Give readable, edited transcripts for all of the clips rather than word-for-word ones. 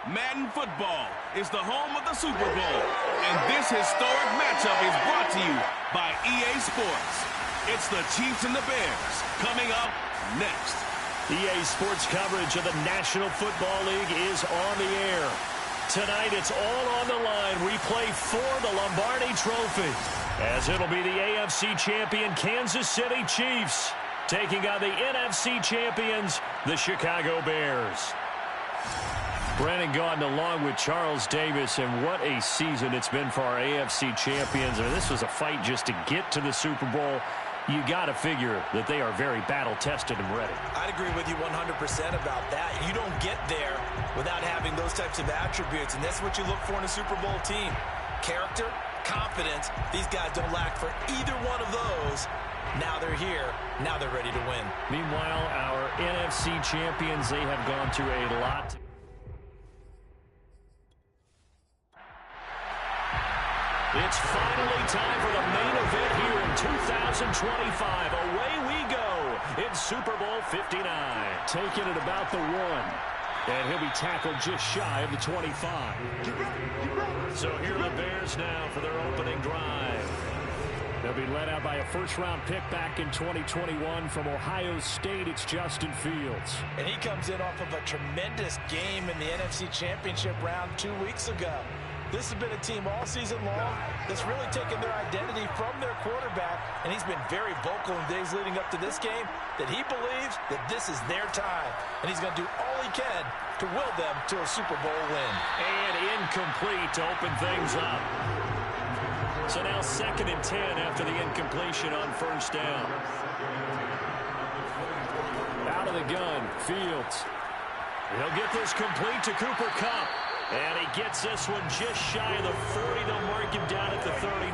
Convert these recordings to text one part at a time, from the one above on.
Madden Football is the home of the Super Bowl, and this historic matchup is brought to you by EA Sports. It's the Chiefs and the Bears coming up next. EA Sports coverage of the National Football League is on the air. Tonight, it's all on the line. We play for the Lombardi Trophy, as it'll be the AFC champion Kansas City Chiefs taking on the NFC champions, the Chicago Bears. Brandon Gaudin along with Charles Davis, and what a season it's been for our AFC champions. I mean, this was a fight just to get to the Super Bowl. You got to figure that they are very battle-tested and ready. I'd agree with you 100% about that. You don't get there without having those types of attributes, and that's what you look for in a Super Bowl team. Character, confidence. These guys don't lack for either one of those. Now they're here. Now they're ready to win. Meanwhile, our NFC champions, they have gone through a lot. It's finally time for the main event here in 2025. Away we go. It's Super Bowl 59. Taking it about the 1. And he'll be tackled just shy of the 25. So here are the Bears now for their opening drive. They'll be led out by a first-round pick back in 2021 from Ohio State. It's Justin Fields. And he comes in off of a tremendous game in the NFC Championship round 2 weeks ago. This has been a team all season long that's really taken their identity from their quarterback, and he's been very vocal in days leading up to this game that he believes that this is their time, and he's going to do all he can to will them to a Super Bowl win. And incomplete to open things up. So now 2nd and 10 after the incompletion on first down. Out of the gun, Fields. He'll get this complete to Cooper Kupp. And he gets this one just shy of the 40. They'll mark him down at the 39.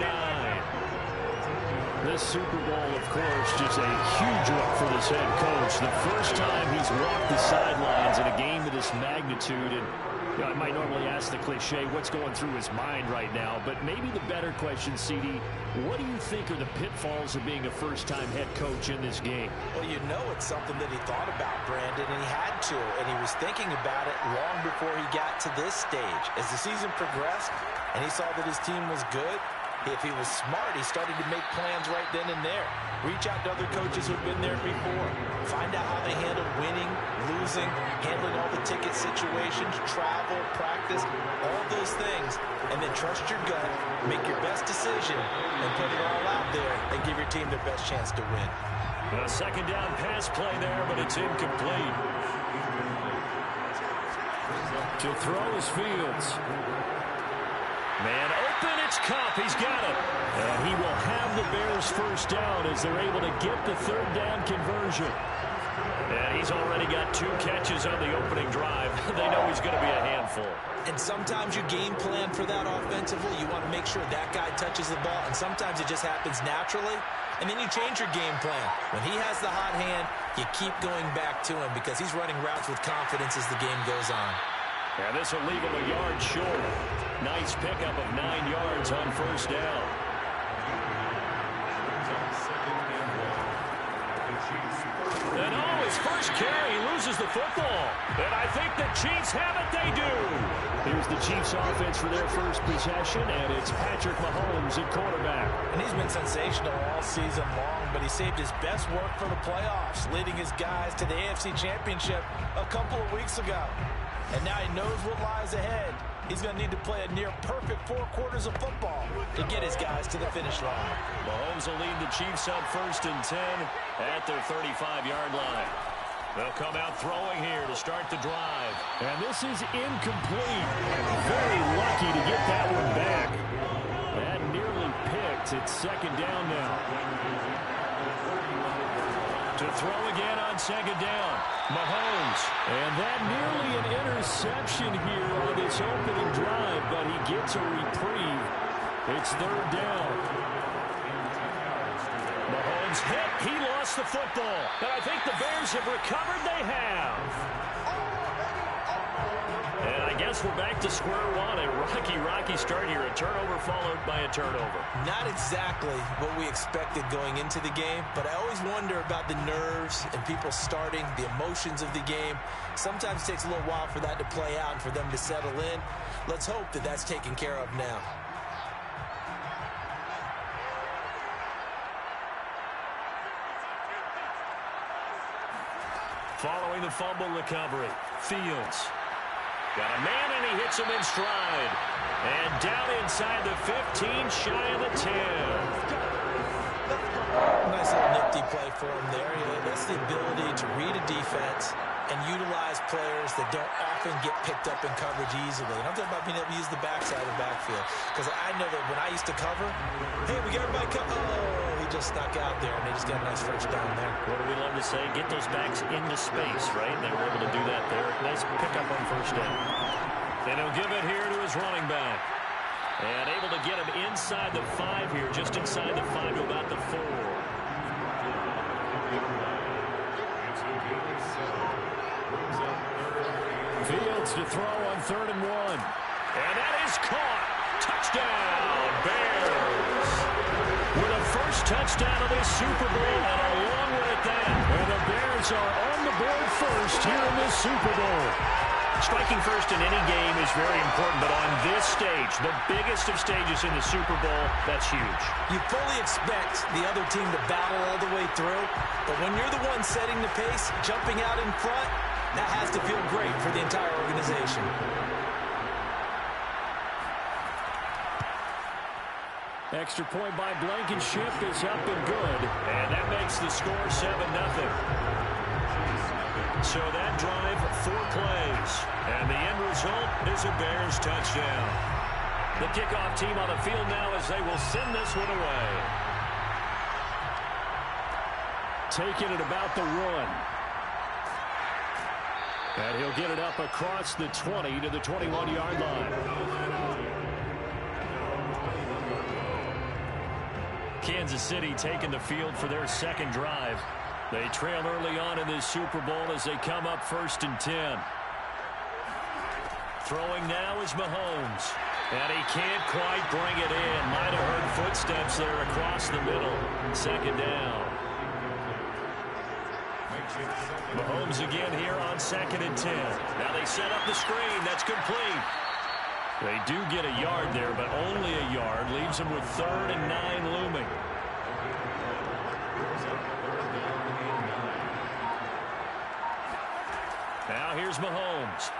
This Super Bowl, of course, just a huge one for this head coach. The first time he's walked the sidelines in a game of this magnitude. And you know, I might normally ask the cliche, what's going through his mind right now? But maybe the better question, CD, what do you think are the pitfalls of being a first-time head coach in this game? Well, you know it's something that he thought about, Brandon, and he had to. And he was thinking about it long before he got to this stage. As the season progressed and he saw that his team was good, if he was smart, he started to make plans right then and there. Reach out to other coaches who've been there before. Find out how they handle winning, losing, handling all the ticket situations, travel, practice, all those things. And then trust your gut, make your best decision, and put it all out there and give your team their best chance to win. A second down pass play there, but it's incomplete. To throw is Fields. Man open, it's Kupp. He's got it. And he will have the Bears first down as they're able to get the third down conversion. And he's already got 2 catches on the opening drive. They know he's going to be a handful. And sometimes you game plan for that offensively. You want to make sure that guy touches the ball. And sometimes it just happens naturally. And then you change your game plan. When he has the hot hand, you keep going back to him because he's running routes with confidence as the game goes on. And this will leave him a yard short. Nice pickup of 9 yards on first down. And oh, his first carry, he loses the football. And I think the Chiefs have it, they do. Here's the Chiefs offense for their first possession, and it's Patrick Mahomes at quarterback. And he's been sensational all season long, but he saved his best work for the playoffs, leading his guys to the AFC Championship a couple of weeks ago. And now he knows what lies ahead. He's going to need to play a near-perfect 4 quarters of football to get his guys to the finish line. Mahomes will lead the Chiefs on 1st and 10 at their 35-yard line. They'll come out throwing here to start the drive. And this is incomplete. Very lucky to get that one back. That nearly picked. It's 2nd down now. To throw again on 2nd down. Mahomes. And that nearly an interception here on this opening drive, but he gets a reprieve. It's 3rd down. Mahomes hit. He lost the football. And I think the Bears have recovered. They have. And I guess guess we're back to square one. A rocky start here. A turnover followed by a turnover. Not exactly what we expected going into the game, but I always wonder about the nerves and people starting, the emotions of the game. Sometimes it takes a little while for that to play out and for them to settle in. Let's hope that that's taken care of now. Following the fumble recovery, Fields. Got a man, and he hits him in stride. And down inside the 15, shy of the 10. Nice little nifty play for him there. That's the ability to read a defense and utilize players that don't often get picked up in coverage easily. And I'm talking about being able to use the backside of the backfield. Because I know that when I used to cover, hey, we got everybody covered. Oh, he just snuck out there, and they just got a nice first down there. What do we love to say? Get those backs into space, right? They were able to do that there. Nice pickup on first down. And he'll give it here to his running back. And able to get him inside the 5 here, just inside the 5 to about the 4. Fields to throw on 3rd and 1. And that is caught. Touchdown, Bears. With a first touchdown of this Super Bowl, and a long one at that. And the Bears are on the board first here in this Super Bowl. Striking first in any game is very important, but on this stage, the biggest of stages in the Super Bowl, that's huge. You fully expect the other team to battle all the way through, but when you're the one setting the pace, jumping out in front, that has to feel great for the entire organization. Extra point by Blankenship is up and good, and that makes the score 7-0. So that drive, 4 plays, and the end result is a Bears touchdown. The kickoff team on the field now as they will send this one away. Taking it about the 1. And he'll get it up across the 20 to the 21-yard line. Kansas City taking the field for their second drive. They trail early on in this Super Bowl as they come up 1st and 10. Throwing now is Mahomes. And he can't quite bring it in. Might have heard footsteps there across the middle. 2nd down. Mahomes again here on 2nd and 10. Now they set up the screen. That's complete. They do get a yard there, but only a yard. Leaves them with 3rd and 9 looming. Now here's Mahomes.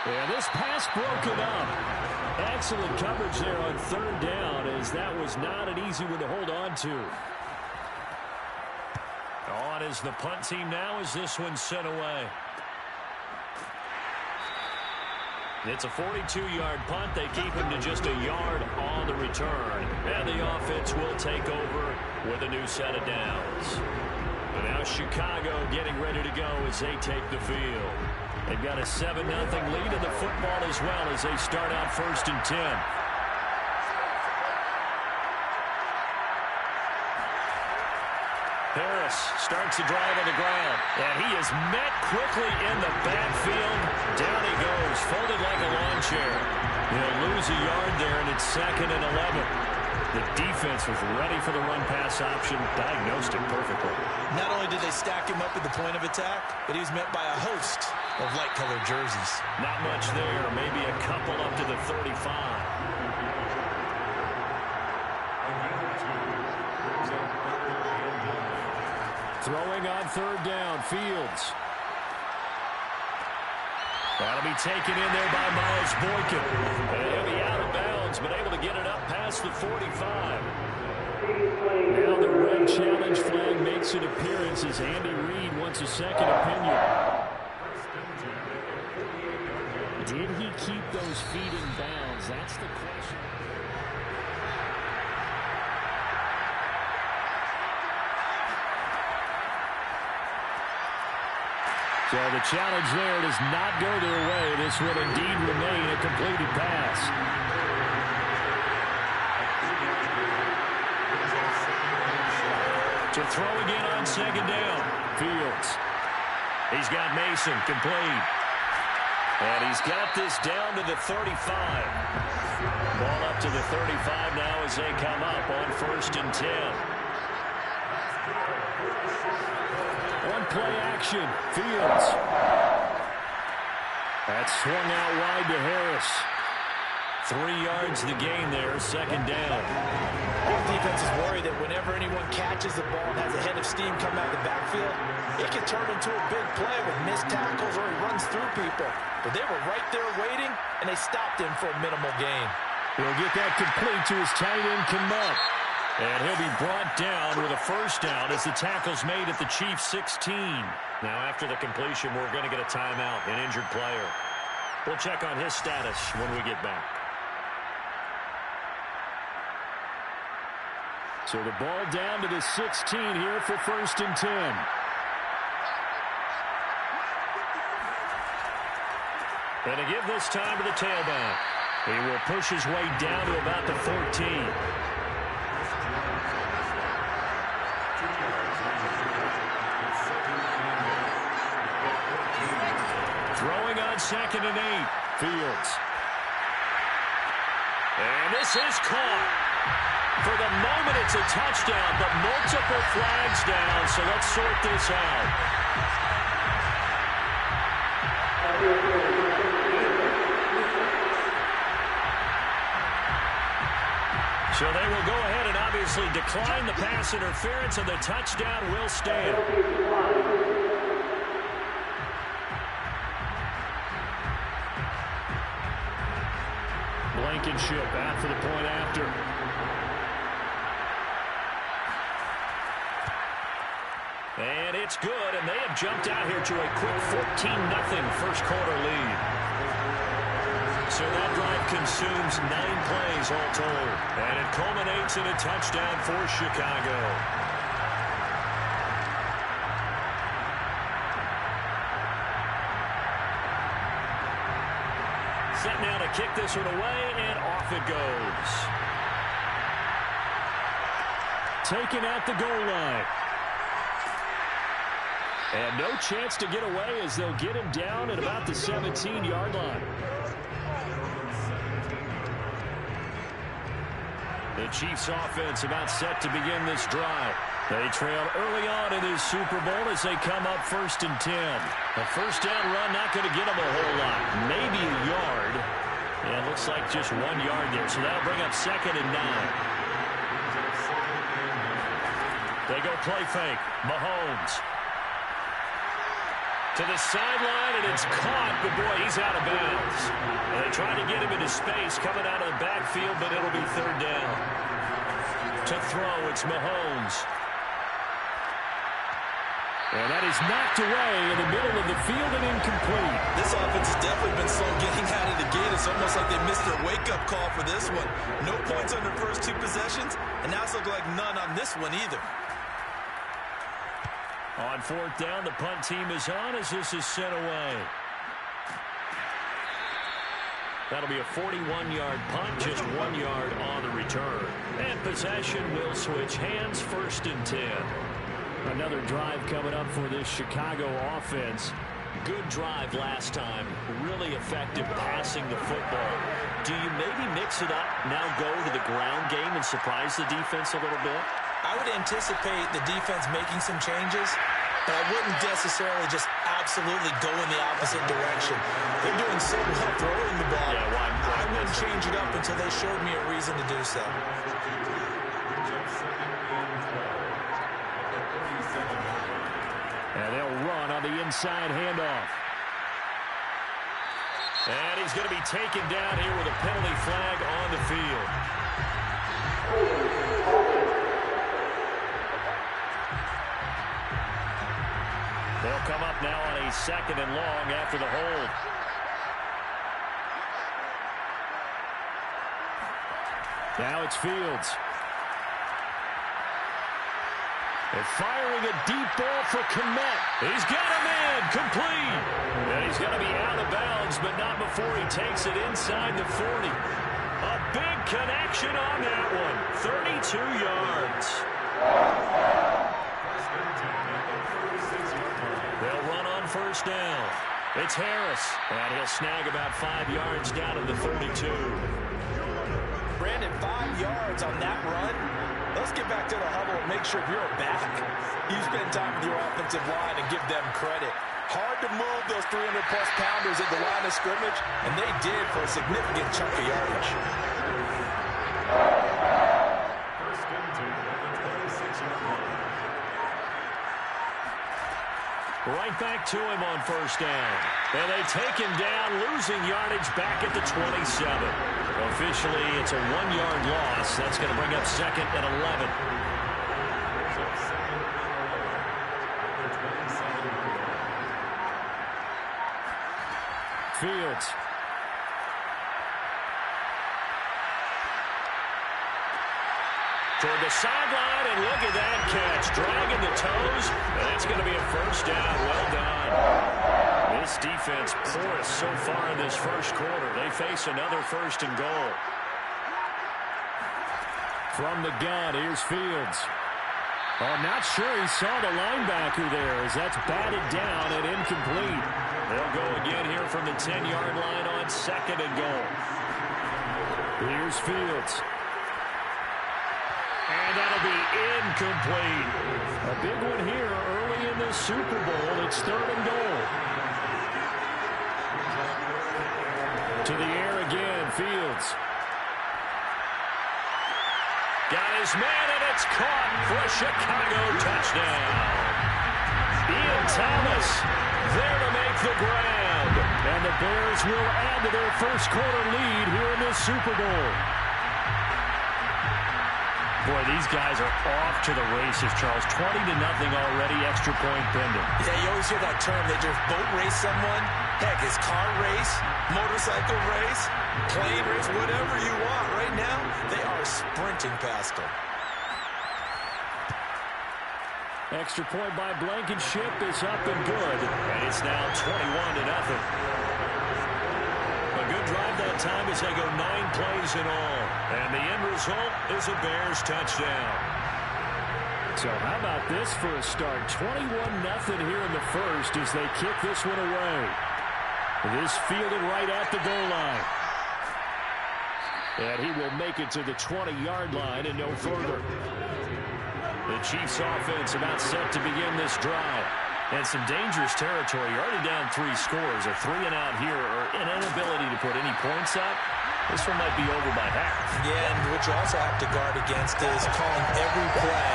And this pass broken up. Excellent coverage there on 3rd down, as that was not an easy one to hold on to. On is the punt team now as this one's sent away. It's a 42-yard punt. They keep him to just a yard on the return. And the offense will take over with a new set of downs. And now Chicago getting ready to go as they take the field. They've got a 7-0 lead in the football as well as they start out 1st and 10. Harris starts the drive on the ground. And he is met quickly in the backfield. Down he goes, folded like a lawn chair. He'll lose a yard there, and it's 2nd and 11. The defense was ready for the run-pass option, diagnosed it perfectly. Not only did they stack him up at the point of attack, but he was met by a host of light-colored jerseys. Not much there, maybe a couple up to the 35. Throwing on 3rd down, Fields. That'll be taken in there by Miles Boykin. And he'll be out of bounds, but able to get it up past the 45. Now the red challenge flag makes an appearance as Andy Reid wants a second opinion. Did he keep those feet in bounds? That's the question. So the challenge there does not go their way. This will indeed remain a completed pass. To throw again on 2nd down. Fields. He's got Mason complete. And he's got this down to the 35. Ball up to the 35 now as they come up on 1st and 10. One play action. Fields. That's swung out wide to Harris. 3 yards the gain there, 2nd down. Both defenses worry that whenever anyone catches the ball and has a head of steam come out of the backfield, it can turn into a big play with missed tackles or he runs through people. But they were right there waiting, and they stopped him for a minimal gain. He'll get that complete to his tight end, Kmet. And he'll be brought down with a 1st down as the tackle's made at the Chiefs' 16. Now, after the completion, we're going to get a timeout, an injured player. We'll check on his status when we get back. So the ball down to the 16 here for 1st and 10. And to give this time to the tailback. He will push his way down to about the 14. Throwing on 2nd and 8. Fields. And this is caught. For the moment, it's a touchdown, but multiple flags down, so let's sort this out. So they will go ahead and obviously decline the pass interference, and the touchdown will stand. Blankenship out for the point after. And it's good, and they have jumped out here to a quick 14-0 first quarter lead. So that drive consumes 9 plays all told, and it culminates in a touchdown for Chicago. Set now to kick this one away, and off it goes. Taken at the goal line. And no chance to get away as they'll get him down at about the 17-yard line. The Chiefs offense about set to begin this drive. They trail early on in this Super Bowl as they come up 1st and 10. A 1st down run not going to get them a whole lot. Maybe a yard. And it looks like just 1 yard there. So that'll bring up 2nd and 9. They go play fake. Mahomes. To the sideline, and it's caught, but boy, he's out of bounds. And they try to get him into space coming out of the backfield, but it'll be 3rd down. To throw, it's Mahomes. And that is knocked away in the middle of the field and incomplete. This offense has definitely been slow getting out of the gate. It's almost like they missed their wake-up call for this one. No points on their first 2 possessions, and now it's looking like none on this one either. On 4th down, the punt team is on as this is sent away. That'll be a 41-yard punt, just 1 yard on the return. And possession will switch hands, 1st and 10. Another drive coming up for this Chicago offense. Good drive last time. Really effective passing the football. Do you maybe mix it up, now go to the ground game and surprise the defense a little bit? I would anticipate the defense making some changes, but I wouldn't necessarily just absolutely go in the opposite direction. They're doing so well throwing the ball. Yeah, I wouldn't change it up until they showed me a reason to do so. And they'll run on the inside handoff. And he's going to be taken down here with a penalty flag on the field. They'll come up now on a 2nd and long after the hold. Now it's Fields. They're firing a deep ball for Kmet. He's got him in, complete. And he's going to be out of bounds, but not before he takes it inside the 40. A big connection on that one. 32 yards. They'll run on 1st down. It's Harris, and he'll snag about 5 yards down to the 32. Brandon, 5 yards on that run. Let's get back to the huddle and make sure you're back. You spend time with your offensive line and give them credit. Hard to move those 300-plus pounders at the line of scrimmage, and they did for a significant chunk of yardage. Right back to him on first down. And they take him down, losing yardage back at the 27. Officially, it's a 1-yard loss. That's going to bring up 2nd and 11. Fields. Toward the sideline, and look at that catch. Dragging the toes, and that's going to be a first down. Well done. This defense porous so far in this first quarter. They face another 1st and goal. From the gun, here's Fields. I'm not sure he saw the linebacker there as that's batted down and incomplete. They'll go again here from the 10-yard line on 2nd and goal. Here's Fields. And that'll be incomplete. A big one here early in the Super Bowl. It's 3rd and goal. To the air again, Fields. Got his man, and it's caught for a Chicago touchdown. Ian Thomas there to make the grab. And the Bears will add to their first quarter lead here in this Super Bowl. Boy, these guys are off to the races, Charles. 20-0 already, extra point pending. Yeah, you always hear that term. They just boat race someone. Heck, it's car race, motorcycle race, plane race, whatever you want. Right now, they are sprinting past them. Extra point by Blankenship is up and good. And it's now 21-0. A good drive that time as they go 9 plays in all. And the end result is a Bears touchdown. So how about this for a start? 21-0 here in the first as they kick this one away. This fielded right at the goal line. And he will make it to the 20-yard line and no further. The Chiefs offense about set to begin this drive. And some dangerous territory. You're already down 3 scores. A 3-and-out here or an inability to put any points up. This one might be over by half. Yeah, and what you also have to guard against is calling every play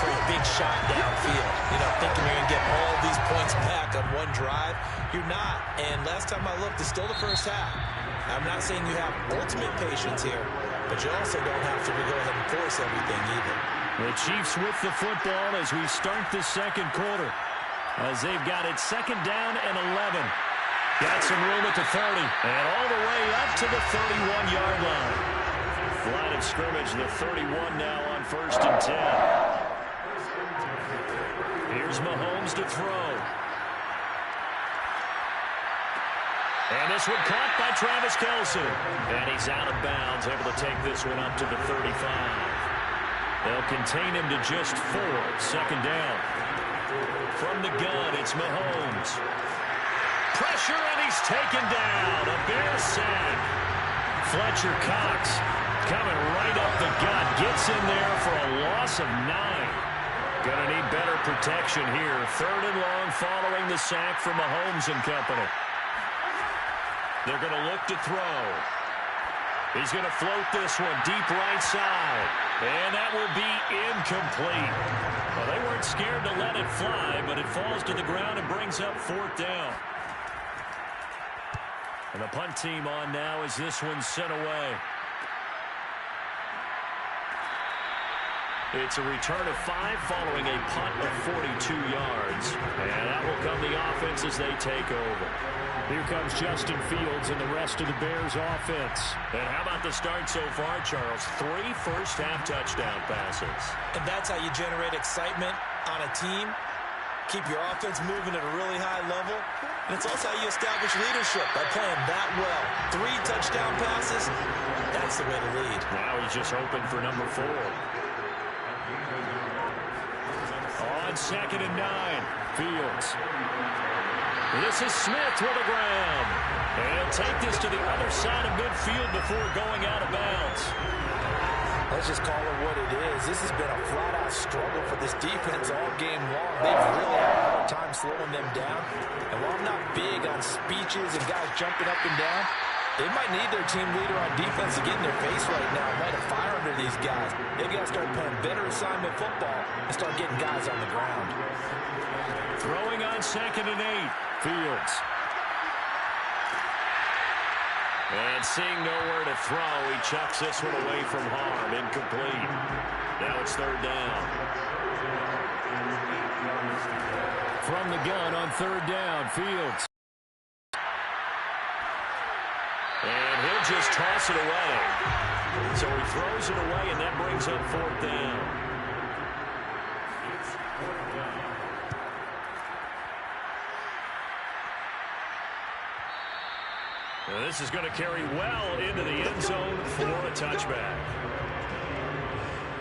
for a big shot downfield. You know, thinking you're going to get all these points back on one drive. You're not. And last time I looked, it's still the first half. I'm not saying you have ultimate patience here, but you also don't have to go ahead and force everything either. The Chiefs with the football as we start the second quarter. As they've got it 2nd down and 11. Got some room at the 30. And all the way up to the 31-yard line. Line of scrimmage, the 31 now on 1st and 10. Here's Mahomes to throw. And this one caught by Travis Kelce. And he's out of bounds, able to take this one up to the 35. They'll contain him to just 4. 2nd down. From the gun, it's Mahomes. Pressure, and he's taken down. A Bears sack. Fletcher Cox coming right up the gut. Gets in there for a loss of 9. Gonna need better protection here. 3rd and long following the sack from Mahomes and company. They're gonna look to throw. He's going to float this one deep right side. And that will be incomplete. Well, they weren't scared to let it fly, but it falls to the ground and brings up 4th down. And the punt team on now as this one's sent away. It's a return of 5 following a punt of 42 yards. And that will come the offense as they take over. Here comes Justin Fields and the rest of the Bears offense. And how about the start so far, Charles? 3 first-half touchdown passes. And that's how you generate excitement on a team. Keep your offense moving at a really high level. And it's also how you establish leadership by playing that well. 3 touchdown passes, that's the way to lead. Now he's just hoping for number 4. On 2nd and 9, Fields. This is Smith with the ground. And take this to the other side of midfield before going out of bounds. Let's just call it what it is. This has been a flat-out struggle for this defense all game long. They've really had a hard time slowing them down. And while I'm not big on speeches and guys jumping up and down, they might need their team leader on defense to get in their face right now and light a fire under these guys. They've got to start playing better assignment football and start getting guys on the ground. Throwing on 2nd and 8. Fields. And seeing nowhere to throw, he chucks this one away from harm. Incomplete. Now it's 3rd down. From the gun on 3rd down, Fields. And he'll just toss it away. So he throws it away, and that brings up 4th down. This is going to carry well into the end zone for a touchback.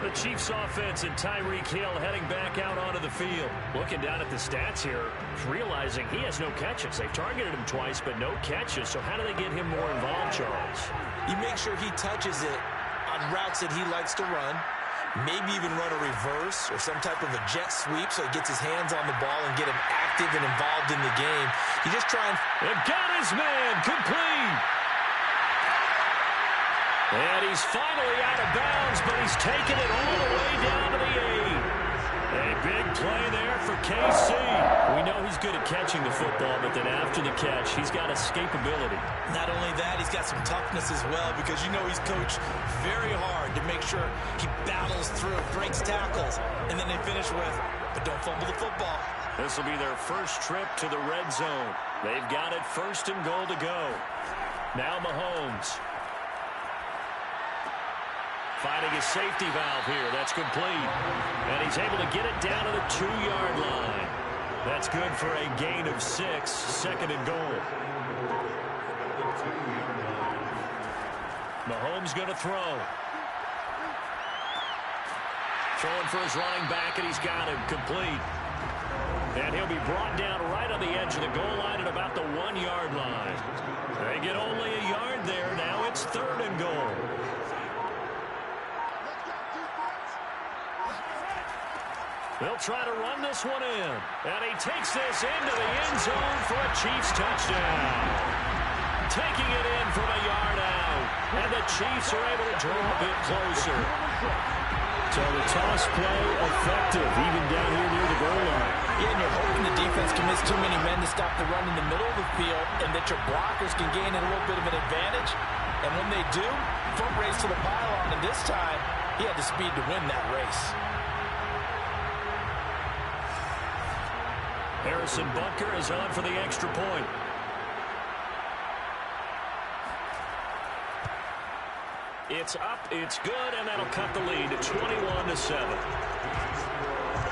The Chiefs offense and Tyreek Hill heading back out onto the field. Looking down at the stats here, realizing he has no catches. They've targeted him twice, but no catches. So how do they get him more involved, Charles? You make sure he touches it on routes that he likes to run. Maybe even run a reverse or some type of a jet sweep so he gets his hands on the ball and get him active and involved in the game. You just try and... They've got his man complete. And he's finally out of bounds, but he's taken it all the way down to the 8. A big play there for KC. We know he's good at catching the football, but then after the catch, he's got escapability. Not only that, he's got some toughness as well because you know he's coached very hard to make sure he battles through, breaks tackles, and then they finish with, but don't fumble the football. This will be their first trip to the red zone. They've got it 1st and goal to go. Now Mahomes. Finding his safety valve here. That's complete. And he's able to get it down to the 2-yard line. That's good for a gain of 6. 2nd and goal. Mahomes going to throw. Throwing for his running back, and he's got him complete. And he'll be brought down right on the edge of the goal line at about the 1-yard line. They get only a yard there. Now it's 3rd and goal. They'll try to run this one in. And he takes this into the end zone for a Chiefs touchdown. Taking it in from a yard out. And the Chiefs are able to draw a bit closer. So the toss play effective, even down here near the goal line. Yeah, and you're hoping the defense can miss too many men to stop the run in the middle of the field and that your blockers can gain a little bit of an advantage. And when they do, foot race to the pylon. And this time, he had the speed to win that race. Harrison Butker is on for the extra point. It's up, it's good, and that'll cut the lead to 21-7.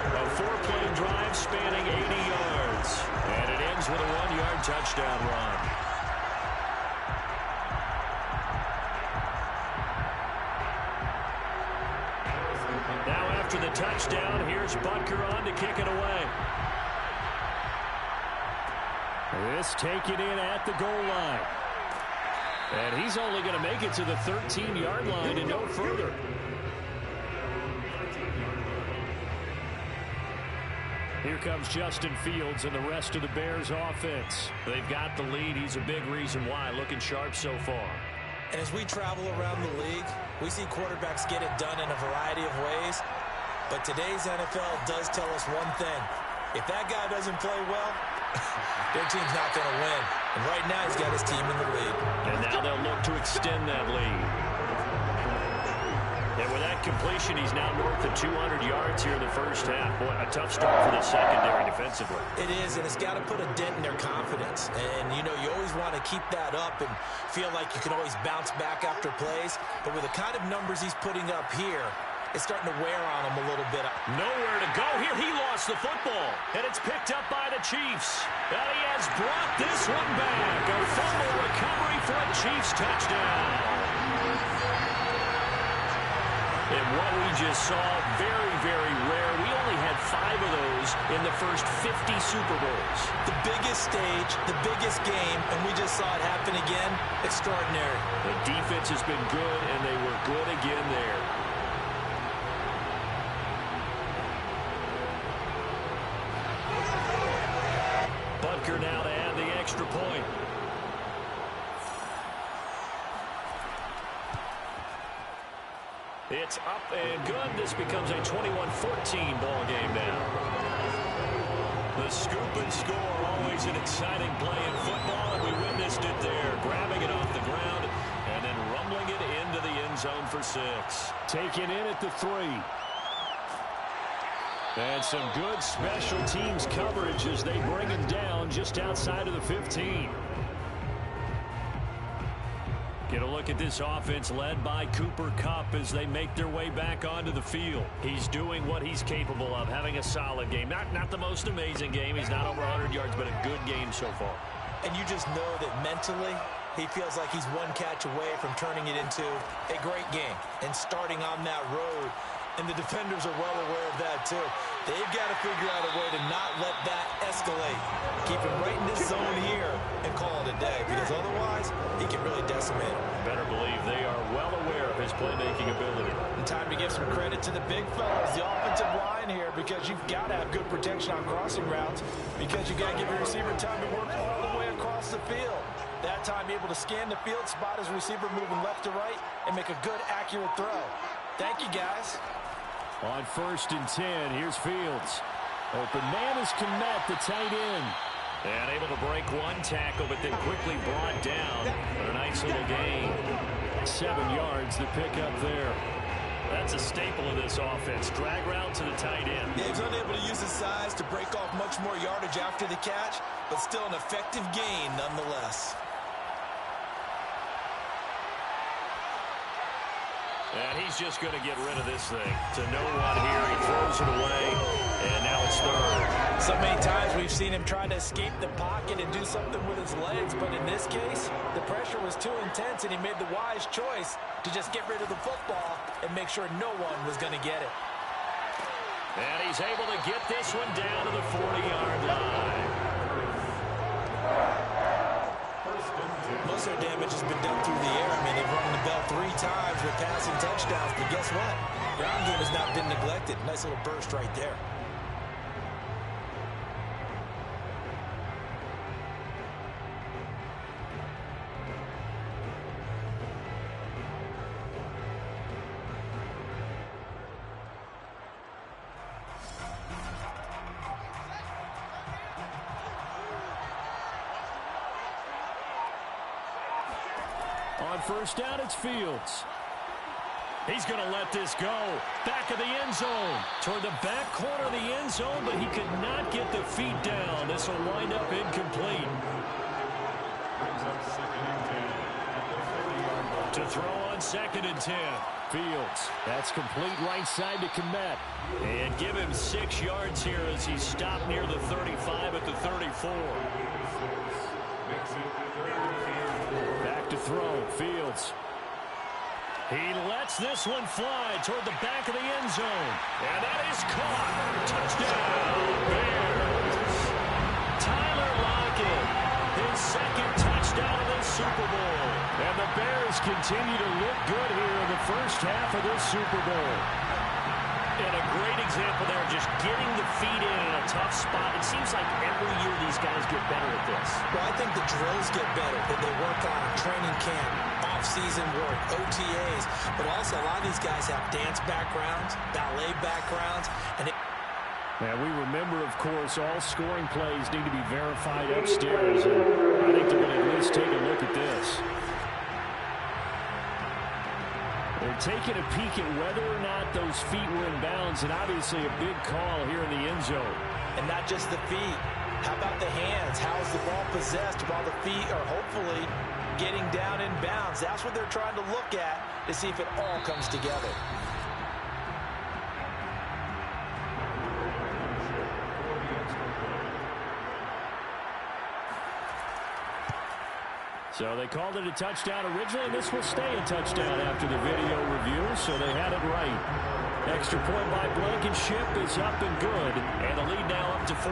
A 4-play drive spanning 80 yards. And it ends with a 1-yard touchdown run. Now after the touchdown, here's Butker on to kick it away. This taken in at the goal line. And he's only going to make it to the 13-yard line and no further. Here comes Justin Fields and the rest of the Bears offense. They've got the lead. He's a big reason why. Looking sharp so far. And as we travel around the league, we see quarterbacks get it done in a variety of ways. But today's NFL does tell us one thing. If that guy doesn't play well, their team's not going to win. And right now, he's got his team in the lead. And now they'll look to extend that lead. And with that completion, he's now north of 200 yards here in the first half. Boy, a tough start for the secondary defensively. It is, and it's got to put a dent in their confidence. And, you know, you always want to keep that up and feel like you can always bounce back after plays. But with the kind of numbers he's putting up here, it's starting to wear on him a little bit. Nowhere to go here. He lost the football, and it's picked up by the Chiefs. And he has brought this one back. A fumble recovery for a Chiefs touchdown. And what we just saw, very, very rare. We only had 5 of those in the first 50 Super Bowls. The biggest stage, the biggest game, and we just saw it happen again. Extraordinary. The defense has been good, and they were good again there. Butker now to add the extra point. It's up and good. This becomes a 21-14 ball game now. The scoop and score, always an exciting play in football, and we witnessed it there, grabbing it off the ground and then rumbling it into the end zone for 6. Taken in at the 3. And some good special teams coverage as they bring him down just outside of the 15. Get a look at this offense led by Cooper Kupp as they make their way back onto the field. He's doing what he's capable of, having a solid game. Not the most amazing game. He's not over 100 yards, but a good game so far. And you just know that mentally he feels like he's one catch away from turning it into a great game and starting on that road. And the defenders are well aware of that, too. They've got to figure out a way to not let that escalate. Keep him right in this zone here and call it a day, because otherwise he can really decimate him. Better believe they are well aware of his playmaking ability. And time to give some credit to the big fellas, the offensive line here, because you've got to have good protection on crossing routes, because you've got to give your receiver time to work all the way across the field. That time able to scan the field, spot his receiver moving left to right, and make a good, accurate throw. Thank you, guys. On 1st and 10, here's Fields. Open man is Kmet, the tight end. And able to break one tackle, but then quickly brought down. But a nice little gain. 7 yards, the pickup there. That's a staple of this offense. Drag route to the tight end. Yeah, he's unable to use his size to break off much more yardage after the catch, but still an effective gain nonetheless. And he's just going to get rid of this thing. To no one here. He throws it away. And now it's 3rd. So many times we've seen him try to escape the pocket and do something with his legs. But in this case, the pressure was too intense, and he made the wise choice to just get rid of the football and make sure no one was going to get it. And he's able to get this one down to the 40-yard line. Most of their damage has been done through the air. I mean, they've rung the bell 3 times with passing touchdowns, but guess what? Ground game has not been neglected. Nice little burst right there. On 1st down, it's Fields. He's going to let this go. Back of the end zone. Toward the back corner of the end zone, but he could not get the feet down. This will wind up incomplete. To throw on 2nd and 10. Fields. That's complete right side to Kmet. And give him 6 yards here as he stopped near the 35 at the 34. Back to throw. Fields. He lets this one fly toward the back of the end zone. And that is caught. Touchdown, Bears. Tyler Lockett, his 2nd touchdown of this Super Bowl. And the Bears continue to look good here in the first half of this Super Bowl. And a great example there, just getting the feet in a tough spot. It seems like every year these guys get better at this. Well, I think the drills get better that they work on training camp, off-season work, OTAs, but also a lot of these guys have dance backgrounds, ballet backgrounds, and now we remember, of course, all scoring plays need to be verified upstairs, and I think they're going to at least take a look at this. They're taking a peek at whether or not those feet were in bounds, and obviously a big call here in the end zone. And not just the feet. How about the hands? How is the ball possessed while the feet are hopefully getting down in bounds? That's what they're trying to look at to see if it all comes together. So they called it a touchdown originally, and this will stay a touchdown after the video review, so they had it right. Extra point by Blankenship is up and good, and the lead now up to 14.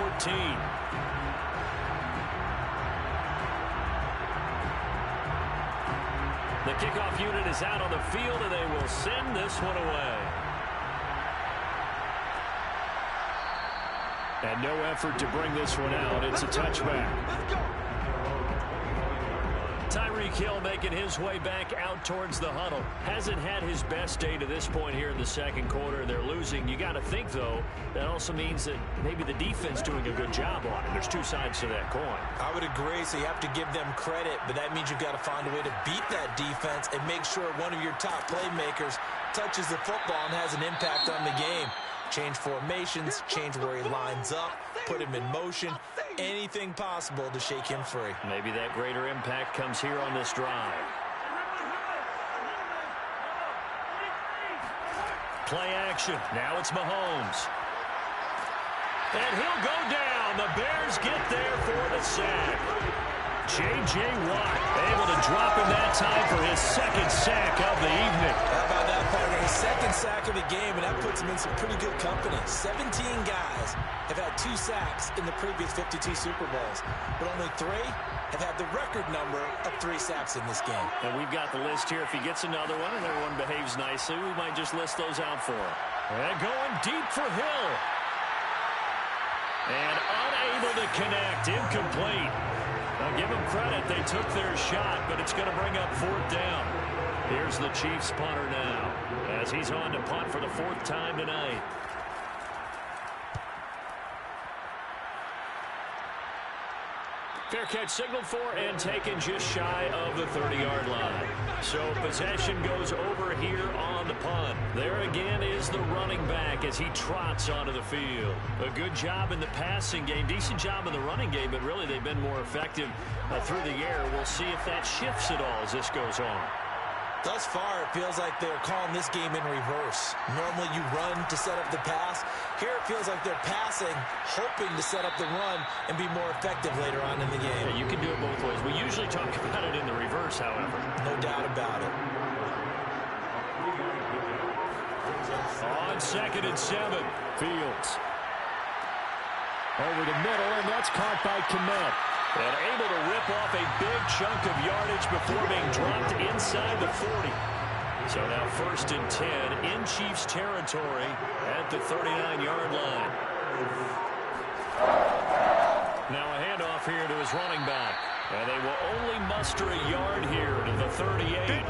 The kickoff unit is out on the field, and they will send this one away. And no effort to bring this one out. It's a touchback. Tyreek Hill making his way back out towards the huddle. Hasn't had his best day to this point here in the second quarter. They're losing. You got to think, though, that also means that maybe the defense doing a good job on it. There's two sides to that coin. I would agree, so you have to give them credit, but that means you've got to find a way to beat that defense and make sure one of your top playmakers touches the football and has an impact on the game. Change formations, change where he lines up, put him in motion, anything possible to shake him free. Maybe that greater impact comes here on this drive. Play action. Now it's Mahomes. And he'll go down. The Bears get there for the sack. J.J. Watt able to drop him that time for his second sack of the evening. How about that, partner? His second sack of the game, and that puts him in some pretty good company. 17 guys have had 2 sacks in the previous 52 Super Bowls, but only 3 have had the record number of 3 sacks in this game. And we've got the list here. If he gets another one and everyone behaves nicely, we might just list those out for him. And going deep for Hill. And unable to connect. Incomplete. I'll give them credit. They took their shot, but it's going to bring up 4th down. Here's the Chiefs punter now as he's on to punt for the 4th time tonight. Fair catch signaled for and taken just shy of the 30-yard line. So possession goes over here on the punt. There again is the running back as he trots onto the field. A good job in the passing game, decent job in the running game, but really they've been more effective through the air. We'll see if that shifts at all as this goes on. Thus far, it feels like they're calling this game in reverse. Normally you run to set up the pass. Here it feels like they're passing, hoping to set up the run and be more effective later on in the game. Yeah, you can do it both ways. We usually talk about it in the reverse, however. No doubt about it. On 2nd and 7, Fields. Over the middle, and that's caught by Kmet. And able to rip off a big chunk of yardage before being dropped inside the 40. So now 1st and 10 in Chiefs territory at the 39-yard line. Now a handoff here to his running back. And they will only muster a yard here to the 38.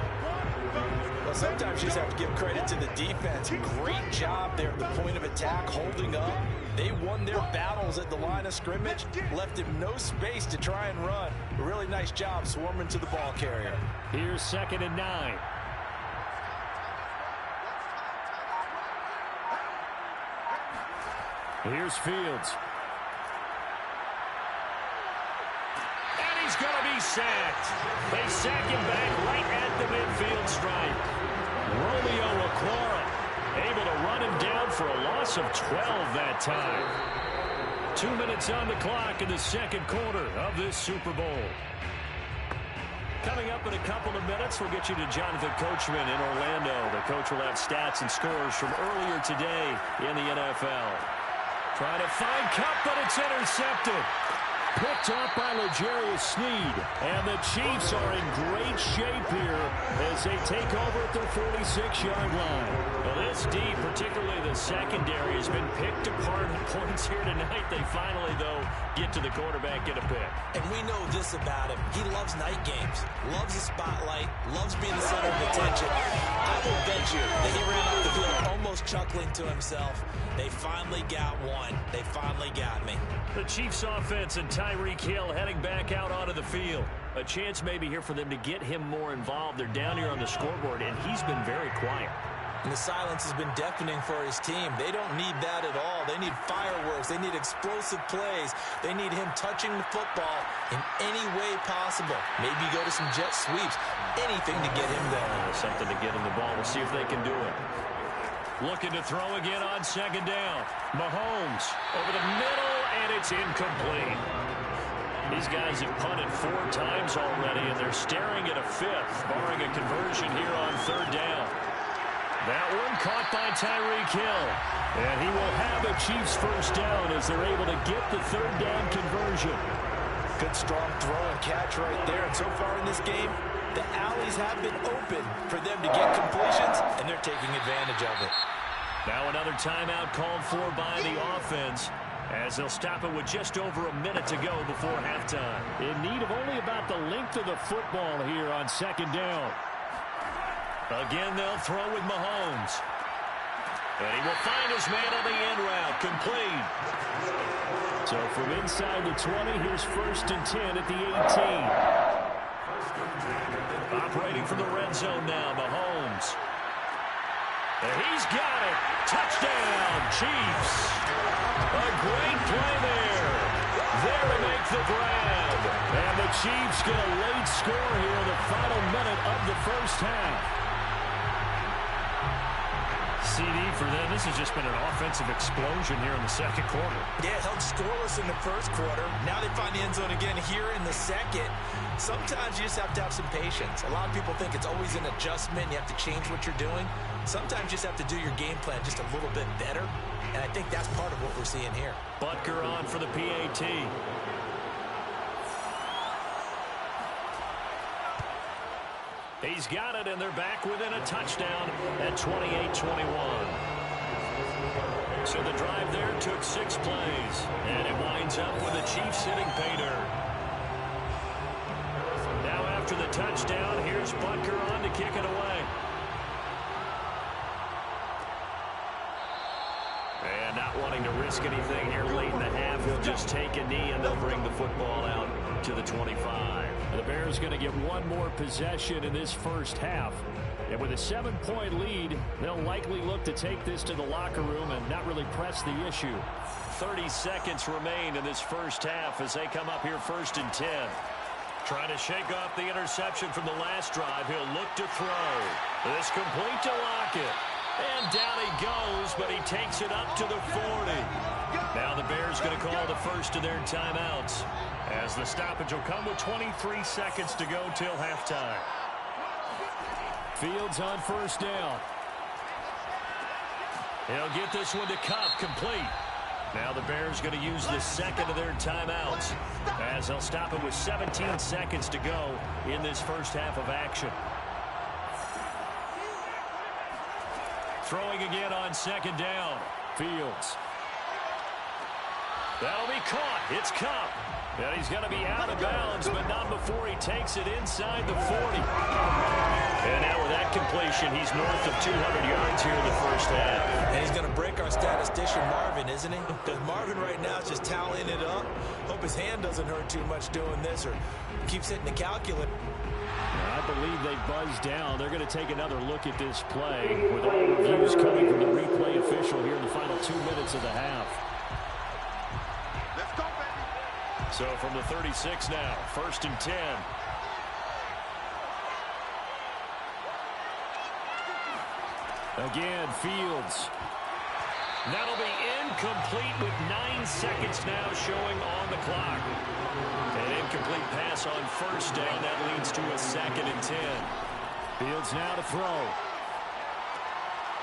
Well, sometimes you just have to give credit to the defense. Great job there at the point of attack, holding up. They won their battles at the line of scrimmage, left him no space to try and run. A really nice job swarming to the ball carrier. Here's 2nd and 9. Here's Fields. And he's going to be sacked. They sack him back right at the midfield stripe. Romeo Okwara able to run him down for a loss of 12 that time. 2 minutes on the clock in the second quarter of this Super Bowl. Coming up in a couple of minutes, we'll get you to Jonathan Coachman in Orlando. The coach will have stats and scores from earlier today in the NFL. Trying to find Kupp, but it's intercepted. Picked up by L'Jarius Sneed. And the Chiefs are in great shape here as they take over at their 46-yard line. Well, this D, particularly the secondary, has been picked apart at points here tonight. They finally, though, get to the quarterback, get a pick. And we know this about him. He loves night games, loves the spotlight, loves being the center of attention. I will bet you that he ran off the field almost chuckling to himself. They finally got one. They finally got me. The Chiefs offense and Tyreek Hill heading back out onto the field. A chance maybe here for them to get him more involved. They're down here on the scoreboard, and he's been very quiet. And the silence has been deafening for his team. They don't need that at all. They need fireworks. They need explosive plays. They need him touching the football in any way possible. Maybe go to some jet sweeps. Anything to get him going. Something to get him the ball. We'll see if they can do it. Looking to throw again on 2nd down. Mahomes over the middle, and it's incomplete. These guys have punted 4 times already, and they're staring at a 5th, barring a conversion here on 3rd down. That one caught by Tyreek Hill. And he will have a Chiefs first down as they're able to get the 3rd down conversion. Good strong throw and catch right there. And so far in this game, the alleys have been open for them to get completions, and they're taking advantage of it. Now another timeout called for by the offense, as they'll stop it with just over a minute to go before halftime. In need of only about the length of the football here on 2nd down. Again, they'll throw with Mahomes. And he will find his man on the end route, complete. So from inside the 20, here's 1st and 10 at the 18. Operating from the red zone now, Mahomes. And he's got it. Touchdown, Chiefs. A great play there. There to make the grab. And the Chiefs get a late score here in the final minute of the first half. CD for them. This has just been an offensive explosion here in the 2nd quarter. Yeah, held scoreless in the 1st quarter. Now they find the end zone again here in the 2nd. Sometimes you just have to have some patience. A lot of people think it's always an adjustment. You have to change what you're doing. Sometimes you just have to do your game plan just a little bit better. And I think that's part of what we're seeing here. Butker on for the PAT. He's got it, and they're back within a touchdown at 28-21. So the drive there took 6 plays, and it winds up with the Chiefs hitting pay dirt. Now after the touchdown, here's Butker on to kick it away. And not wanting to risk anything here late in the half, he'll just take a knee, and they'll bring the football out to the 25. The Bears going to get one more possession in this first half. And with a 7-point lead, they'll likely look to take this to the locker room and not really press the issue. 30 seconds remain in this first half as they come up here 1st and 10. Trying to shake off the interception from the last drive. He'll look to throw. This complete to Lockett. And down he goes, but he takes it up to the 40. Now the Bears going to call the first of their timeouts, as the stoppage will come with 23 seconds to go till halftime. Fields on 1st down. He'll get this one to Kupp, complete. Now the Bears going to use the 2nd of their timeouts, as they'll stop it with 17 seconds to go in this first half of action. Throwing again on 2nd down. Fields. That'll be caught. It's Kupp. And he's going to be out of bounds, but not before he takes it inside the 40. And now with that completion, he's north of 200 yards here in the first half. And he's going to break our statistician Marvin, isn't he? Because Marvin right now is just tallying it up. Hope his hand doesn't hurt too much doing this, or keeps hitting the calculator. I believe they buzzed down. They're going to take another look at this play, with all reviews coming from the replay official here in the final 2 minutes of the half. Let's go, baby. So from the 36 now, 1st and 10. Again, Fields. That'll be incomplete with 9 seconds now showing on the clock. An incomplete pass on 1st down. That leads to a 2nd and 10. Fields now to throw.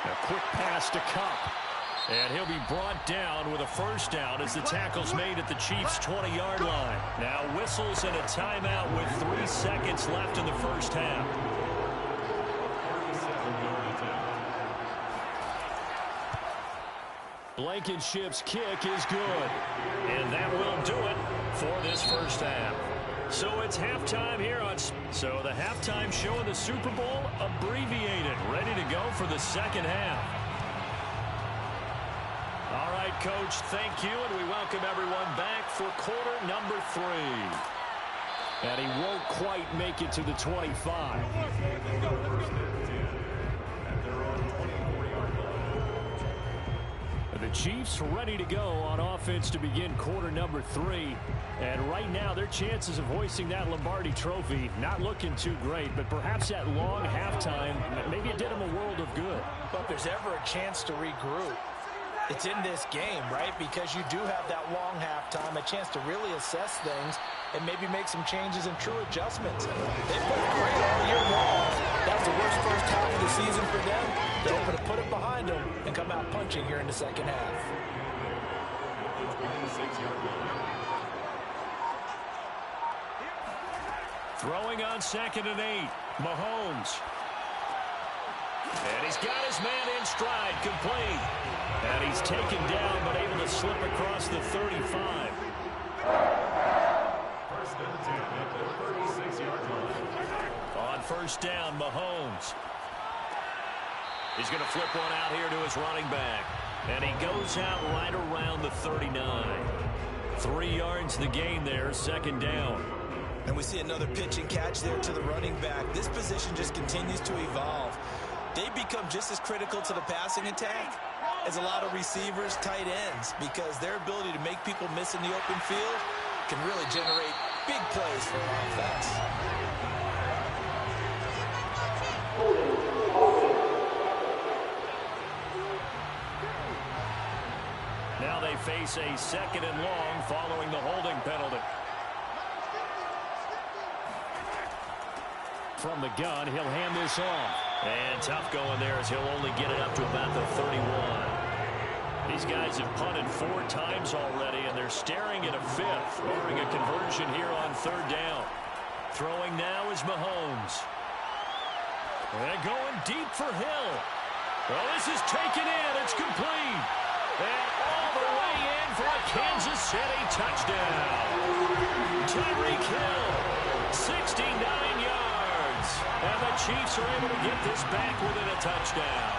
A quick pass to Kupp. And he'll be brought down with a 1st down as the tackle's made at the Chiefs' 20-yard line. Now whistles and a timeout with 3 seconds left in the first half. Blankenship's kick is good. And that will do it for this first half. So it's halftime here on... So the halftime show in the Super Bowl abbreviated, ready to go for the second half. All right, Coach, thank you, and we welcome everyone back for quarter number 3. And he won't quite make it to the 25. The Chiefs ready to go on offense to begin quarter number 3. And right now, their chances of hoisting that Lombardi trophy not looking too great, but perhaps that long halftime, maybe it did them a world of good. But if there's ever a chance to regroup, It's in this game, right? Because you do have that long halftime, a chance to really assess things and maybe make some changes and true adjustments. They played great all year long. That was the worst first half of the season for them. They're able to put it behind them and come out punching here in the second half. Throwing on 2nd and 8. Mahomes. And he's got his man in stride, complete. And he's taken down, but able to slip across the 35. On 1st down, Mahomes. He's going to flip one out here to his running back. And he goes out right around the 39. 3 yards the gain there, 2nd down. And we see another pitch and catch there to the running back. This position just continues to evolve. They become just as critical to the passing attack as a lot of receivers, tight ends, because their ability to make people miss in the open field can really generate big plays for an offense. Now they face a 2nd and long following the holding penalty. From the gun, he'll hand this off. And tough going there as he'll only get it up to about the 31. These guys have punted 4 times already, and they're staring at a 5th, barring a conversion here on 3rd down. Throwing now is Mahomes. And going deep for Hill. Well, this is taken in. It's complete. And all the way in for a Kansas City touchdown. Tyreek Hill, 69 yards. And the Chiefs are able to get this back within a touchdown.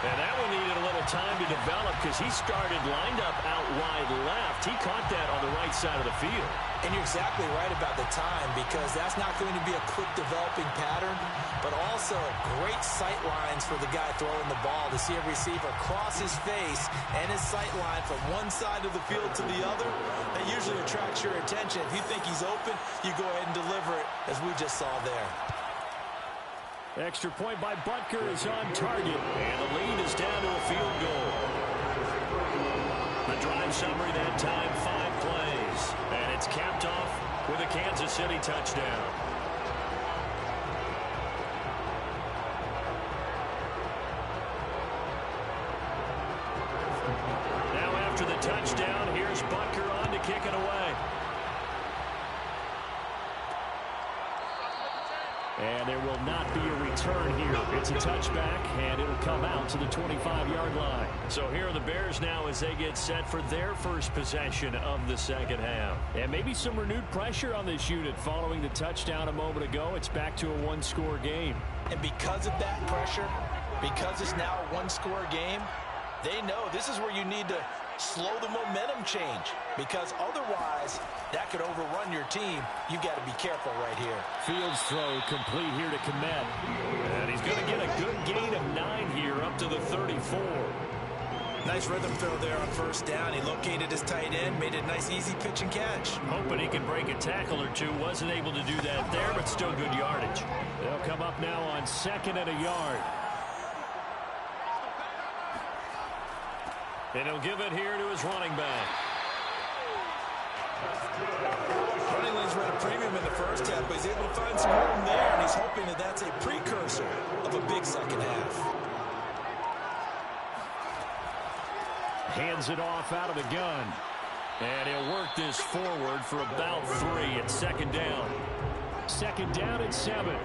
And that one needed a little time to develop because he started lined up out wide left. He caught that on the right side of the field. And you're exactly right about the time, because that's not going to be a quick developing pattern, but also great sight lines for the guy throwing the ball to see a receiver cross his face and his sight line from one side of the field to the other. That usually attracts your attention. If you think he's open, you go ahead and deliver it, as we just saw there. Extra point by Butker is on target, and the lead is down to a field goal. The drive summary that time, 5 plays, and it's capped off with a Kansas City touchdown. Now after the touchdown, here's Butker on to kick it away. And there will not be a return here. It's a touchback, and it'll come out to the 25-yard line. So here are the Bears now as they get set for their first possession of the second half. And maybe some renewed pressure on this unit following the touchdown a moment ago. It's back to a 1-score game. And because of that pressure, because it's now a 1-score game, they know this is where you need to slow the momentum change, because otherwise that could overrun your team. You got to be careful right here. Fields throw complete here to Kmet. And he's going to get a good gain of 9 here up to the 34. Nice rhythm throw there on 1st down. He located his tight end, made a nice easy pitch and catch. Hoping he can break a tackle or two. Wasn't able to do that there, but still good yardage. They'll come up now on 2nd and a yard. And he'll give it here to his running back. Running lanes were at a premium in the first half, but he's able to find some room there, and he's hoping that that's a precursor of a big second half. Hands it off out of the gun. And he'll work this forward for about 3 at 2nd down. 2nd down at 7.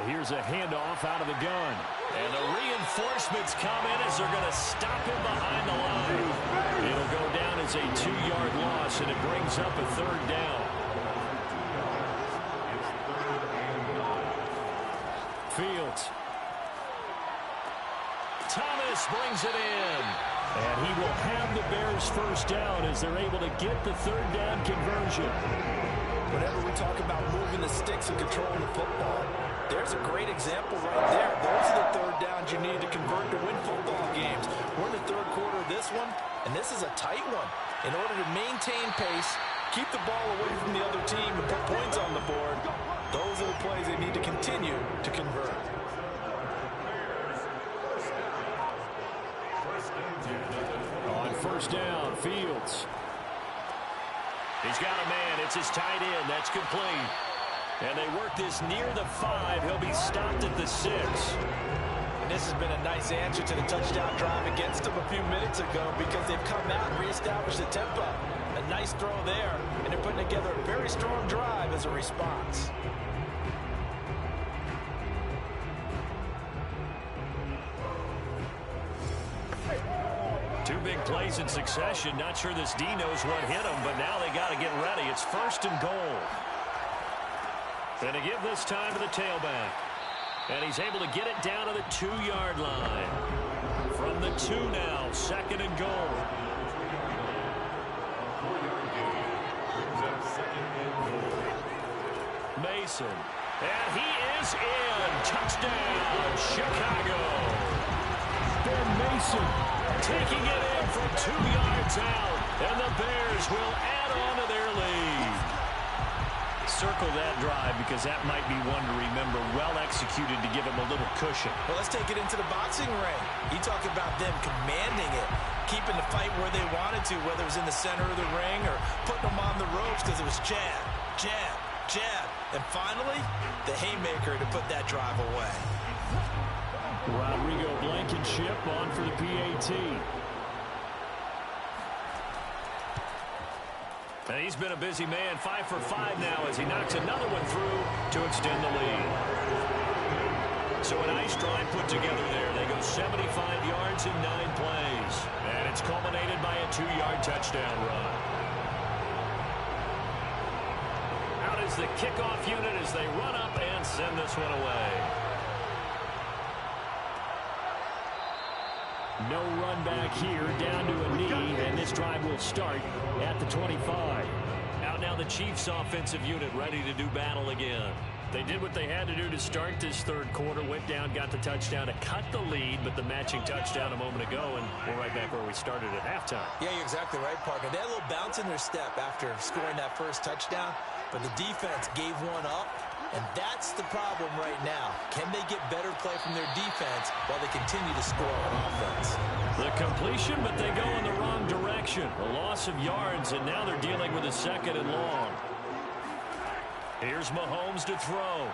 Here's a handoff out of the gun. And the reinforcements come in as they're going to stop him behind the line. It'll go down as a 2-yard loss, and it brings up a 3rd down. Fields. Thomas brings it in. And he will have the Bears' 1st down as they're able to get the 3rd down conversion. Whenever we talk about moving the sticks and controlling the football, there's a great example right there. Those are the 3rd downs you need to convert to win football games. We're in the 3rd quarter of this one, and this is a tight one. In order to maintain pace, keep the ball away from the other team and put points on the board. Those are the plays they need to continue to convert. On first down, Fields. He's got a man. It's his tight end. That's complete. And they work this near the 5. He'll be stopped at the 6. And this has been a nice answer to the touchdown drive against them a few minutes ago because they've come out and reestablished the tempo. A nice throw there, and they're putting together a very strong drive as a response. Two big plays in succession. Not sure this D knows what hit him, but now they got to get ready. It's first and goal. And to give this time to the tailback. And he's able to get it down to the 2-yard line. From the 2 now, second and goal. Mason. And he is in. Touchdown, Chicago. Ben Mason taking it in from 2 yards out. And the Bears will add on to their lead. Circle that drive because that might be one to remember. Well executed to give him a little cushion. Well, let's take it into the boxing ring. You talk about them commanding it, keeping the fight where they wanted to, whether it was in the center of the ring or putting them on the ropes because it was jab, jab, jab. And finally, the haymaker to put that drive away. Rodrigo Blankenship on for the PAT. And he's been a busy man, 5 for 5 now as he knocks another one through to extend the lead. So a nice drive put together there. They go 75 yards in 9 plays. And it's culminated by a 2-yard touchdown run. Out is the kickoff unit as they run up and send this one away. No run back here, down to a knee, and this drive will start at the 25. Out now the Chiefs offensive unit ready to do battle again. They did what they had to do to start this third quarter, went down, got the touchdown to cut the lead, but the matching touchdown a moment ago, and we're right back where we started at halftime. Yeah, you're exactly right, partner. They had a little bounce in their step after scoring that first touchdown, but the defense gave one up. And that's the problem right now. Can they get better play from their defense while they continue to score on offense? The completion, but they go in the wrong direction. A loss of yards, and now they're dealing with a second and long. Here's Mahomes to throw.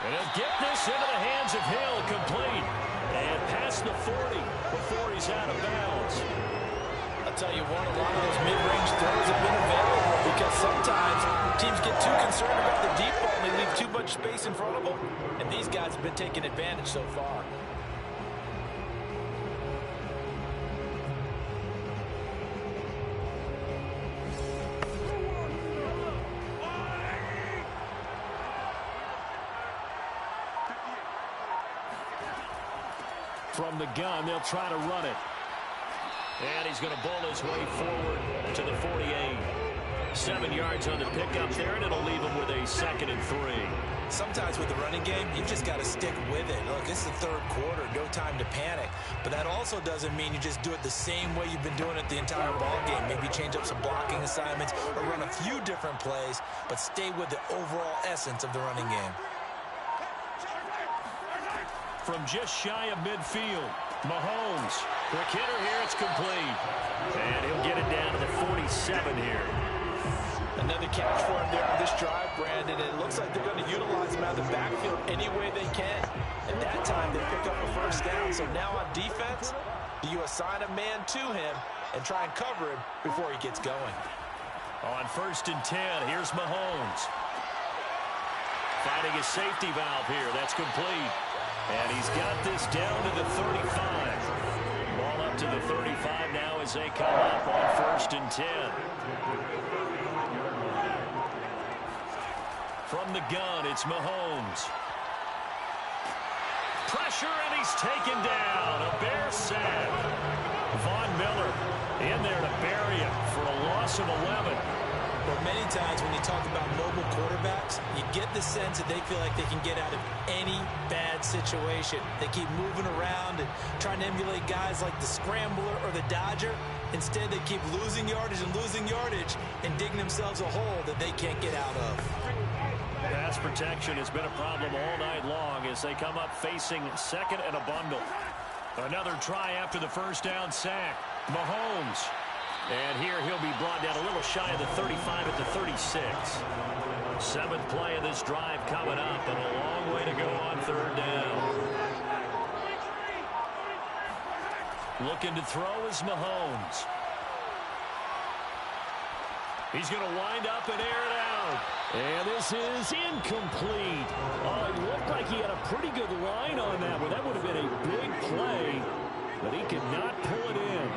And he'll get this into the hands of Hill, complete. And past the 40 before he's out of bounds. I'll tell you what, a lot of those mid-range throws have been available because sometimes teams get too concerned about the deep ball and they leave too much space in front of them. And these guys have been taking advantage so far. From the gun, they'll try to run it. And he's going to bowl his way forward to the 48. 7 yards on the pickup there, and it'll leave him with a 2nd and 3. Sometimes with the running game, you've just got to stick with it. Look, it's the third quarter, no time to panic. But that also doesn't mean you just do it the same way you've been doing it the entire ball game. Maybe change up some blocking assignments or run a few different plays, but stay with the overall essence of the running game. From just shy of midfield, Mahomes. Quick hitter here, it's complete. And he'll get it down to the 47 here. Another catch for him there on this drive, Brandon. And it looks like they're going to utilize him out of the backfield any way they can. At that time, they pick up a first down. So now on defense, do you assign a man to him and try and cover him before he gets going? On 1st and 10, here's Mahomes. Finding a safety valve here. That's complete. And he's got this down to the 35. Ball up to the 35 now as they come up on 1st and 10. From the gun, it's Mahomes. Pressure, and he's taken down. A Bear sack. Von Miller in there to bury him for a loss of 11. But many times when you talk about mobile quarterbacks, you get the sense that they feel like they can get out of any bad situation. They keep moving around and trying to emulate guys like the Scrambler or the Dodger. Instead, they keep losing yardage and digging themselves a hole that they can't get out of. Pass protection has been a problem all night long as they come up facing second and a bundle. Another try after the first down sack. Mahomes. And here he'll be brought down a little shy of the 35 at the 36. Seventh play of this drive coming up, and a long way to go on third down. Looking to throw is Mahomes. He's going to wind up and air it out. And this is incomplete. Oh, it looked like he had a pretty good line on that one. That would have been a big play, but he could not pull it in.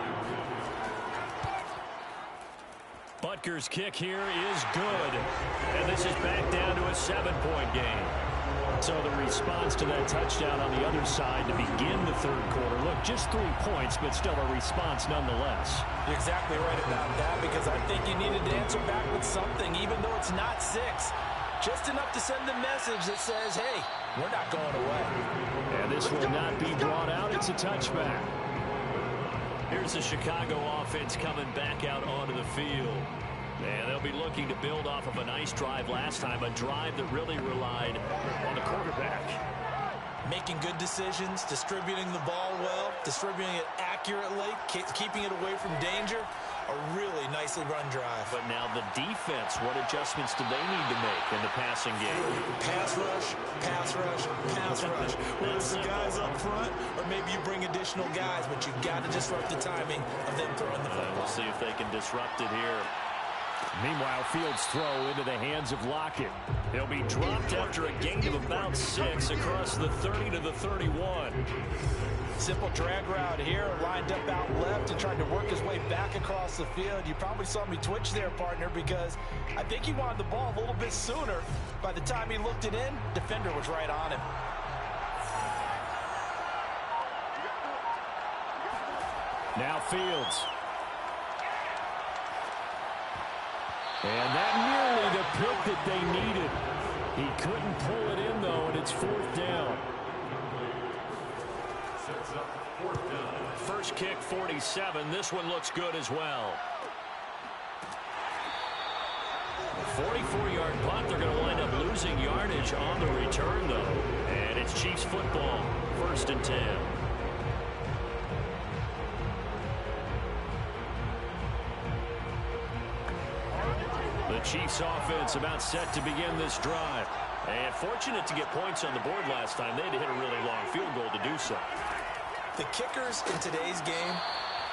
Butker's kick here is good. And this is back down to a 7-point game. So the response to that touchdown on the other side to begin the third quarter. Look, just 3 points, but still a response nonetheless. You're exactly right about that, because I think you needed to answer back with something, even though it's not 6. Just enough to send the message that says, hey, we're not going away. And this will not be brought out. It's a touchback. Here's the Chicago offense coming back out onto the field. And they'll be looking to build off of a nice drive last time, a drive that really relied on the quarterback. Making good decisions, distributing the ball well, distributing it accurately, keeping it away from danger. A really nicely run drive. But now the defense, what adjustments do they need to make in the passing game? Pass rush, pass rush, pass rush. Whether it's the guys up front or maybe you bring additional guys, but you've got to disrupt the timing of them throwing the football. We'll see if they can disrupt it here. Meanwhile, Fields' throw into the hands of Lockett. He'll be dropped after a gain of about 6 across the 30 to the 31. Simple drag route here, lined up out left and tried to work his way back across the field. You probably saw me twitch there, partner, because I think he wanted the ball a little bit sooner. By the time he looked it in, defender was right on him. Now Fields. And that nearly the pick that they needed. He couldn't pull it in, though, and it's fourth down. First kick, 47. This one looks good as well. A 44-yard punt. They're going to wind up losing yardage on the return, though. And it's Chiefs football, 1st and 10. The Chiefs offense about set to begin this drive. And fortunate to get points on the board last time. They had to hit a really long field goal to do so. The kickers in today's game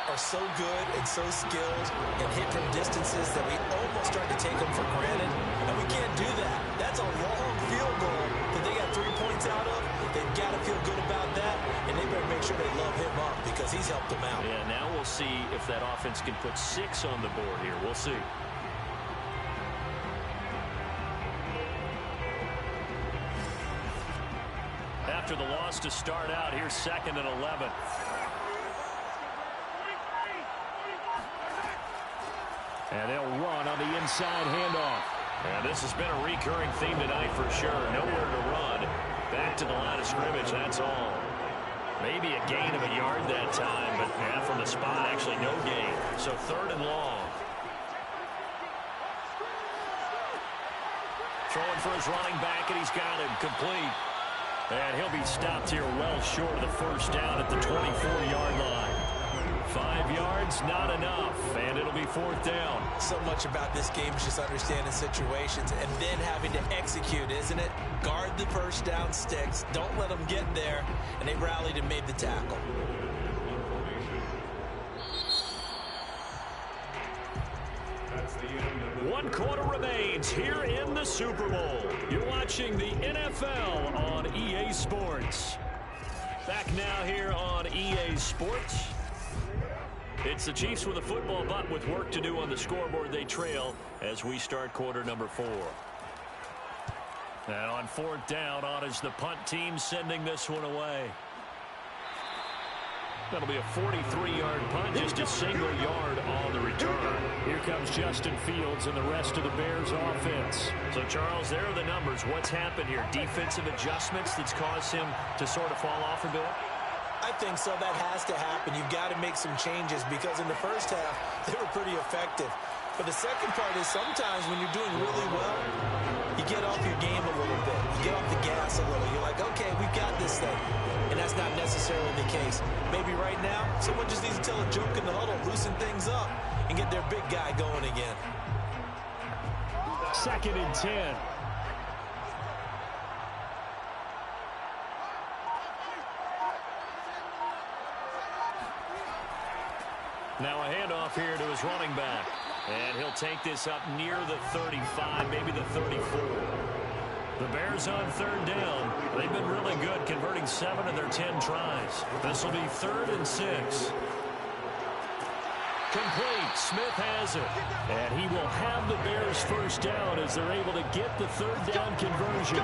are so good and so skilled and hit from distances that we almost start to take them for granted. And we can't do that. That's a long field goal that they got 3 points out of. They've got to feel good about that. And they better make sure they love him up because he's helped them out. Yeah, now we'll see if that offense can put 6 on the board here. We'll see. After the loss to start out, here's 2nd and 11. And they'll run on the inside handoff. And this has been a recurring theme tonight for sure. Nowhere to run. Back to the line of scrimmage, that's all. Maybe a gain of a yard that time, but from the spot, actually no gain. So 3rd and long. Throwing for his running back, and he's got him complete. And he'll be stopped here well short of the first down at the 24-yard line. 5 yards, not enough, and it'll be 4th down. So much about this game is just understanding situations and then having to execute, isn't it? Guard the first down sticks. Don't let them get there. And they rallied and made the tackle. One quarter remains here in the Super Bowl. You're watching the NFL on EA Sports. Back now here on EA Sports. It's the Chiefs with a football, but with work to do on the scoreboard. They trail as we start quarter number 4. And on 4th down, on is the punt team sending this one away. That'll be a 43-yard punt, just a single yard on the return. Here comes Justin Fields and the rest of the Bears offense. So, Charles, there are the numbers. What's happened here? Defensive adjustments that's caused him to sort of fall off a bit? I think so. That has to happen. You've got to make some changes because in the first half, they were pretty effective. But the second part is sometimes when you're doing really well, you get off your game a little bit. You get off the gas a little. You're like, okay, we've got this thing. And that's not necessarily the case. Maybe right now, someone just needs to tell a joke in the huddle, loosen things up, and get their big guy going again. 2nd and 10. Now a handoff here to his running back. And he'll take this up near the 35, maybe the 34. The Bears on 3rd down. They've been really good, converting 7 of their 10 tries. This will be 3rd and 6. Complete. Smith has it. And he will have the Bears first down as they're able to get the 3rd down conversion.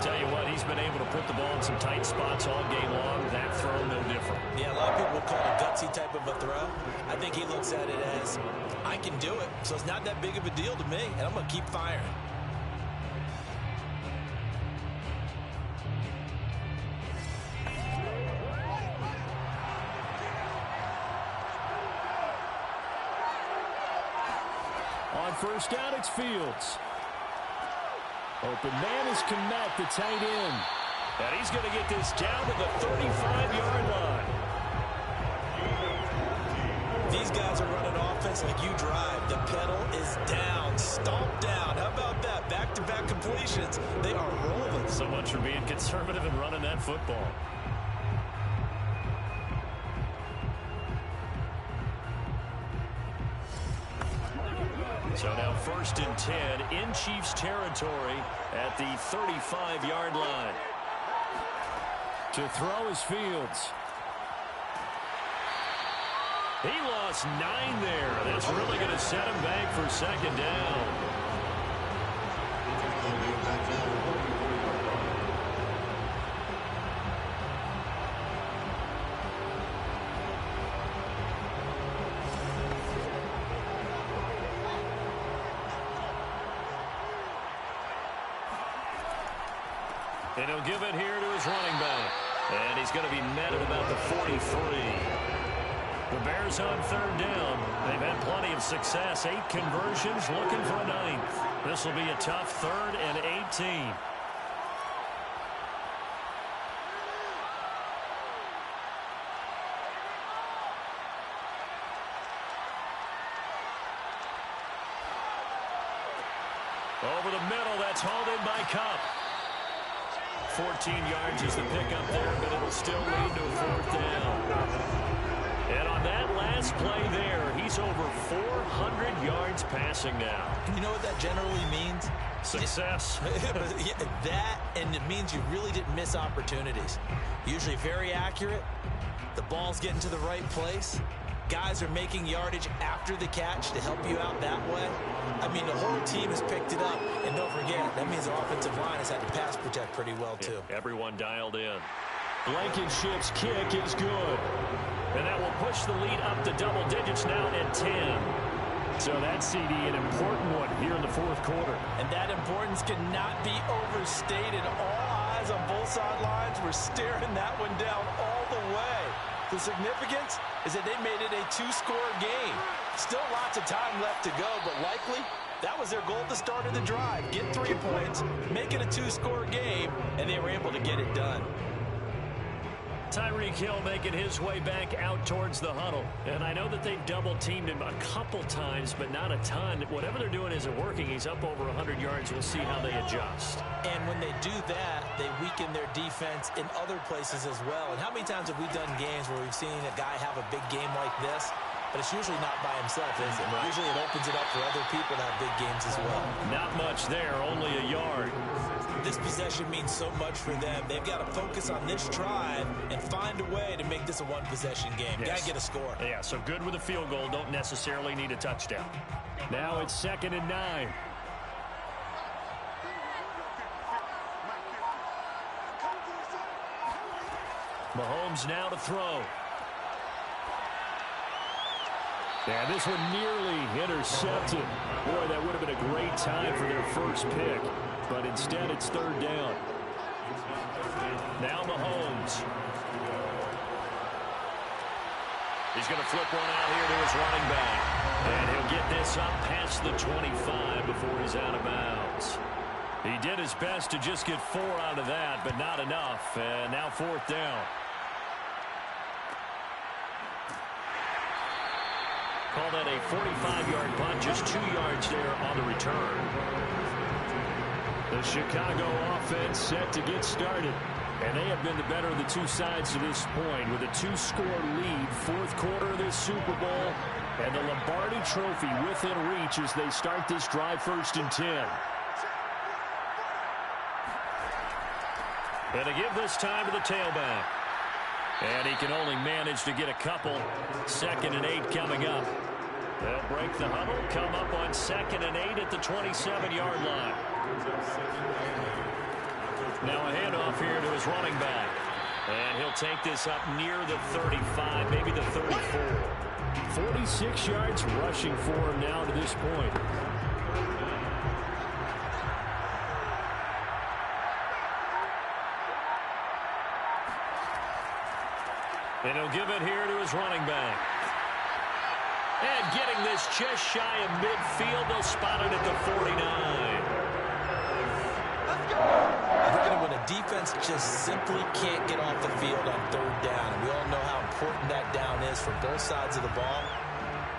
Tell you what, he's been able to put the ball in some tight spots all game long. That throw, no different. Yeah, a lot of people would call it a gutsy type of a throw. I think he looks at it as, I can do it, so it's not that big of a deal to me, and I'm going to keep firing. On 1st down, it's Fields. Open man is Kmet, the tight end. And he's going to get this down to the 35-yard line. These guys are running offense like you drive. The pedal is down, stomped down. How about that? Back-to-back completions. They are rolling. So much for being conservative and running that football. So now 1st and 10 in Chiefs territory at the 35-yard line. To throw is Fields. He lost 9 there. That's really going to set him back for 2nd down. And he'll give it here to his running back. And he's going to be met at about the 43. The Bears on 3rd down. They've had plenty of success. 8 conversions, looking for a 9th. This will be a tough 3rd and 18. Over the middle, that's hauled in by Kupp. 14 yards is the pickup there, but it'll still lead to a 4th down. And on that last play there, he's over 400 yards passing now. You know what that generally means? Success. That, and it means you really didn't miss opportunities. Usually very accurate. The ball's getting to the right place. Guys are making yardage after the catch to help you out that way. I mean, the whole team has picked it up. And don't forget, that means the offensive line has had to pass protect pretty well, too. Yeah, everyone dialed in. Blankenship's kick is good. And that will push the lead up to double digits now at 10. So that CD, an important one here in the 4th quarter. And that importance cannot be overstated. All eyes on both sidelines were staring that one down all the way. The significance is that they made it a 2-score game. Still lots of time left to go, but likely that was their goal at the start of the drive. Get 3 points, make it a 2-score game, and they were able to get it done. Tyreek Hill making his way back out towards the huddle. And I know that they've double-teamed him a couple times, but not a ton. Whatever they're doing isn't working. He's up over 100 yards. We'll see how they adjust. And when they do that, they weaken their defense in other places as well. And how many times have we done games where we've seen a guy have a big game like this? But it's usually not by himself, is it? Right. Usually it opens it up for other people to have big games as well. Not much there, only a yard. This possession means so much for them. They've got to focus on this drive and find a way to make this a one-possession game. Yes. Got to get a score. Yeah, so good with a field goal. Don't necessarily need a touchdown. Now it's 2nd and 9. Mahomes now to throw. And this one nearly intercepted. Boy, that would have been a great time for their first pick. But instead, it's third down. Now Mahomes. He's going to flip one out here to his running back. And he'll get this up past the 25 before he's out of bounds. He did his best to just get 4 out of that, but not enough. And now fourth down. Call that a 45-yard punt, just 2 yards there on the return. The Chicago offense set to get started. And they have been the better of the two sides to this point with a 2-score lead, fourth quarter of this Super Bowl, and the Lombardi Trophy within reach as they start this drive, 1st and 10. And to give this time to the tailback. And he can only manage to get a couple. 2nd and 8 coming up. They'll break the huddle, come up on 2nd and 8 at the 27-yard line. Now a handoff here to his running back. And he'll take this up near the 35, maybe the 34. 46 yards rushing for him now to this point. And he'll give it here to his running back. And getting this just shy of midfield, they'll spot it at the 49. Brandon, when a defense just simply can't get off the field on third down, and we all know how important that down is for both sides of the ball,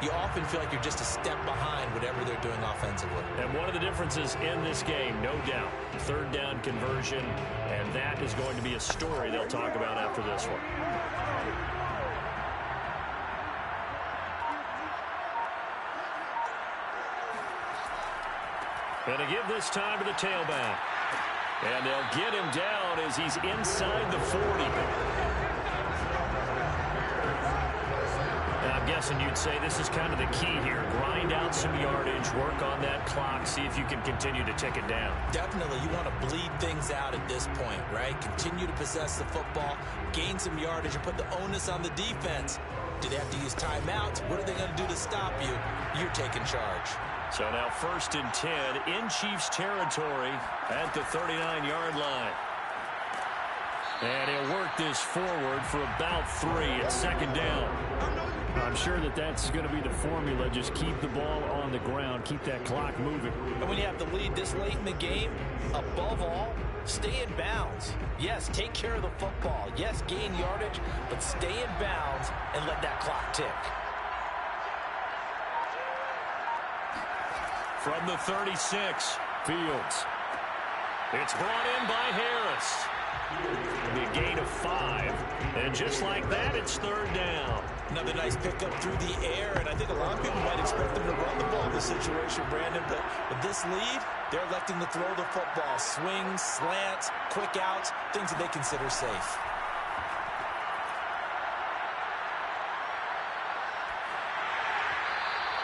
you often feel like you're just a step behind whatever they're doing offensively. And one of the differences in this game, no doubt, third down conversion, and that is going to be a story they'll talk about after this one. And to give this time to the tailback. And they'll get him down as he's inside the 40. And I'm guessing you'd say this is kind of the key here. Grind out some yardage, work on that clock, see if you can continue to tick it down. Definitely, you want to bleed things out at this point, right? Continue to possess the football, gain some yardage, and put the onus on the defense. Do they have to use timeouts? What are they going to do to stop you? You're taking charge. So now 1st and 10 in Chiefs territory at the 39-yard line. And he'll work this forward for about 3 at 2nd down. I'm sure that that's going to be the formula. Just keep the ball on the ground. Keep that clock moving. And when you have the lead this late in the game, above all, stay in bounds. Yes, take care of the football. Yes, gain yardage, but stay in bounds and let that clock tick. From the 36, Fields. It's brought in by Harris. The gain of 5. And just like that, it's third down. Another nice pickup through the air, and I think a lot of people might expect them to run the ball in this situation, Brandon, but with this lead, they're electing to throw the football. Swings, slants, quick outs, things that they consider safe.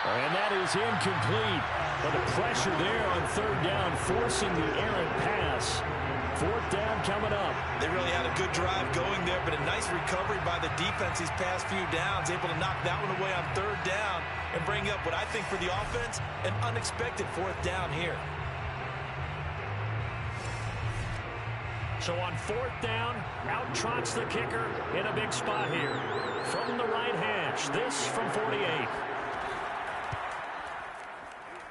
And that is incomplete. But the pressure there on third down, forcing the errant pass. Fourth down coming up. They really had a good drive going there, but a nice recovery by the defense these past few downs, able to knock that one away on third down and bring up what I think for the offense, an unexpected fourth down here. So on fourth down, out trots the kicker in a big spot here. From the right hash, this from 48.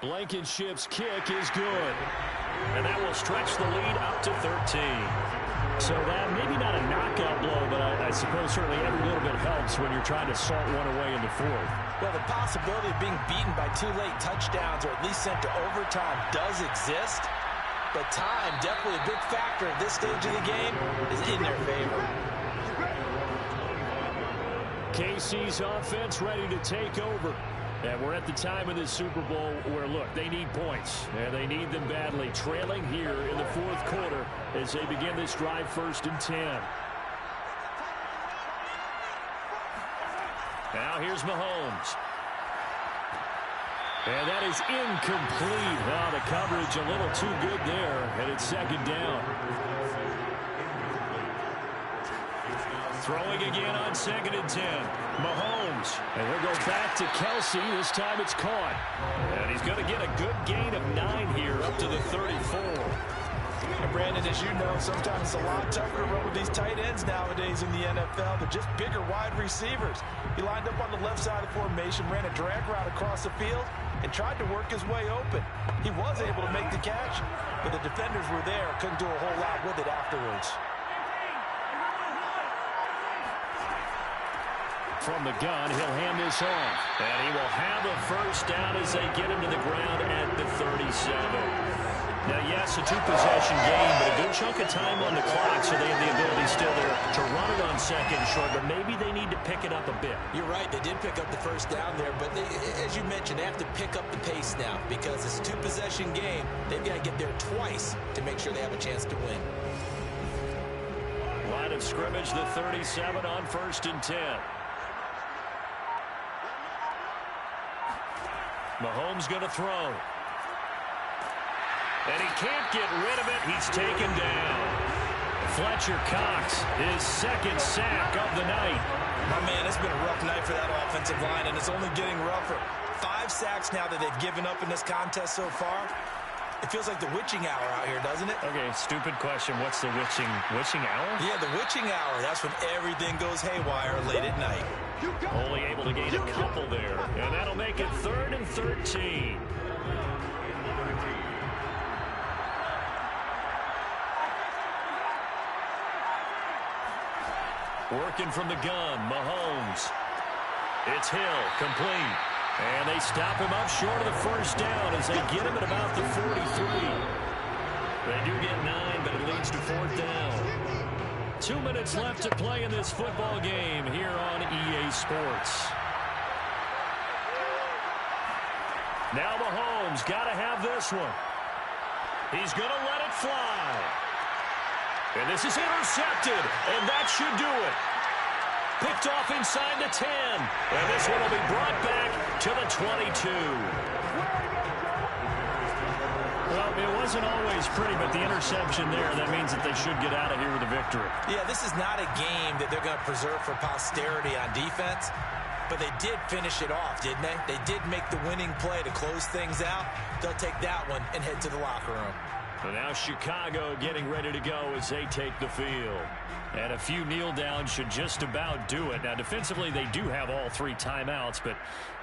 Blankenship's kick is good. And that will stretch the lead up to 13. So that maybe not a knockout blow, but I suppose certainly every little bit helps when you're trying to salt one away in the fourth. Well, the possibility of being beaten by 2 late touchdowns or at least sent to overtime does exist. But time, definitely a big factor at this stage of the game, is in their favor. KC's offense ready to take over. And we're at the time of this Super Bowl where, look, they need points. And they need them badly. Trailing here in the fourth quarter as they begin this drive, 1st and 10. Now here's Mahomes. And that is incomplete. Oh, the coverage a little too good there. And it's 2nd down. Throwing again on 2nd and 10. Mahomes. And he'll go back to Kelsey. This time it's caught. And he's going to get a good gain of 9 here up to the 34. And Brandon, as you know, sometimes it's a lot tougher to run with these tight ends nowadays in the NFL. They're just bigger wide receivers. He lined up on the left side of the formation, ran a drag route across the field, and tried to work his way open. He was able to make the catch, but the defenders were there. Couldn't do a whole lot with it afterwards. From the gun, he'll hand this off. And he will have a first down as they get him to the ground at the 37. Now, yes, a 2-possession game, but a good chunk of time on the clock, so they have the ability still there to run it on 2nd and short, but maybe they need to pick it up a bit. You're right. They did pick up the first down there, but they, as you mentioned, they have to pick up the pace now because it's a 2-possession game. They've got to get there twice to make sure they have a chance to win. Line of scrimmage, the 37 on 1st and 10. Mahomes going to throw. And he can't get rid of it. He's taken down. Fletcher Cox, his 2nd sack of the night. My man, it's been a rough night for that offensive line, and it's only getting rougher. 5 sacks now that they've given up in this contest so far. It feels like the witching hour out here, doesn't it? Okay, stupid question. What's the witching hour? Yeah, the witching hour. That's when everything goes haywire late at night. Only able to gain a couple there. And that'll make it 3rd and 13. Working from the gun, Mahomes. It's Hill, complete. And they stop him up short of the first down as they get him at about the 43. They do get 9, but it leads to 4th down. 2 minutes left to play in this football game here on EA Sports. Now Mahomes got to have this one. He's going to let it fly. And this is intercepted, and that should do it. Picked off inside the 10. And this one will be brought back to the 22. Well, it wasn't always pretty, but the interception there, that means that they should get out of here with a victory. Yeah, this is not a game that they're going to preserve for posterity on defense, but they did finish it off, didn't they? They did make the winning play to close things out. They'll take that one and head to the locker room. So now Chicago getting ready to go as they take the field. And a few kneel downs should just about do it. Now, defensively, they do have all 3 timeouts, but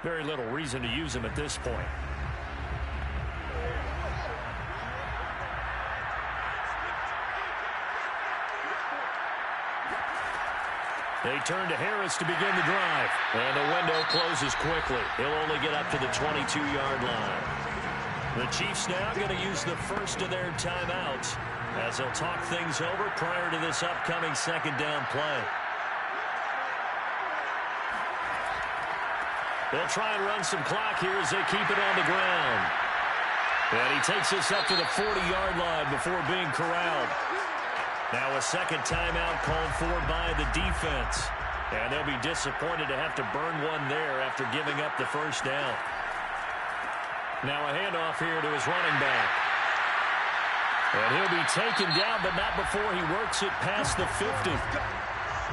very little reason to use them at this point. They turn to Harris to begin the drive. And the window closes quickly. He'll only get up to the 22-yard line. The Chiefs now going to use the first of their timeouts as they'll talk things over prior to this upcoming 2nd down play. They'll try and run some clock here as they keep it on the ground. And he takes this up to the 40-yard line before being corralled. Now a 2nd timeout called for by the defense. And they'll be disappointed to have to burn one there after giving up the first down. Now a handoff here to his running back. And he'll be taken down, but not before he works it past the 50.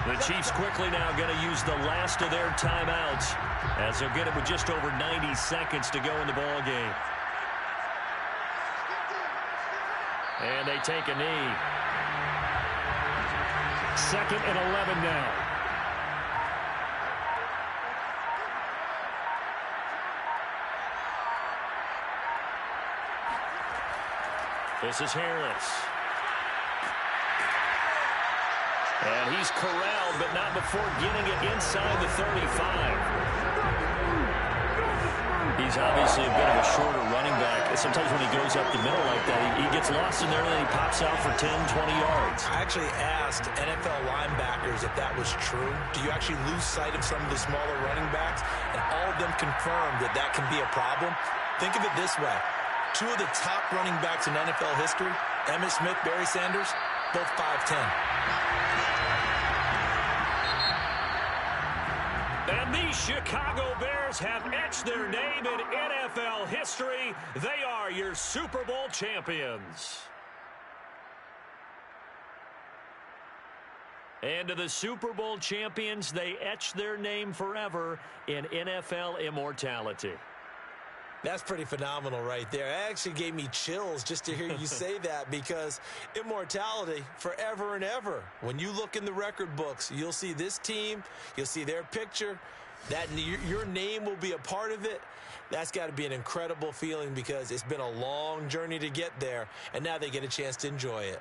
The Chiefs quickly now going to use the last of their timeouts as they'll get it with just over 90 seconds to go in the ball game. And they take a knee. 2nd and 11 now. This is Harris. And he's corralled, but not before getting it inside the 35. He's obviously a bit of a shorter running back. Sometimes when he goes up the middle like that, he gets lost in there and then he pops out for 10, 20 yards. I actually asked NFL linebackers if that was true. Do you actually lose sight of some of the smaller running backs? And all of them confirmed that that can be a problem. Think of it this way. 2 of the top running backs in NFL history, Emmitt Smith, Barry Sanders, both 5'10". And the Chicago Bears have etched their name in NFL history. They are your Super Bowl champions. And to the Super Bowl champions, they etch their name forever in NFL immortality. That's pretty phenomenal right there. It actually gave me chills just to hear you say that, because immortality forever and ever. When you look in the record books, you'll see this team, you'll see their picture, that your name will be a part of it. That's got to be an incredible feeling, because it's been a long journey to get there, and now they get a chance to enjoy it.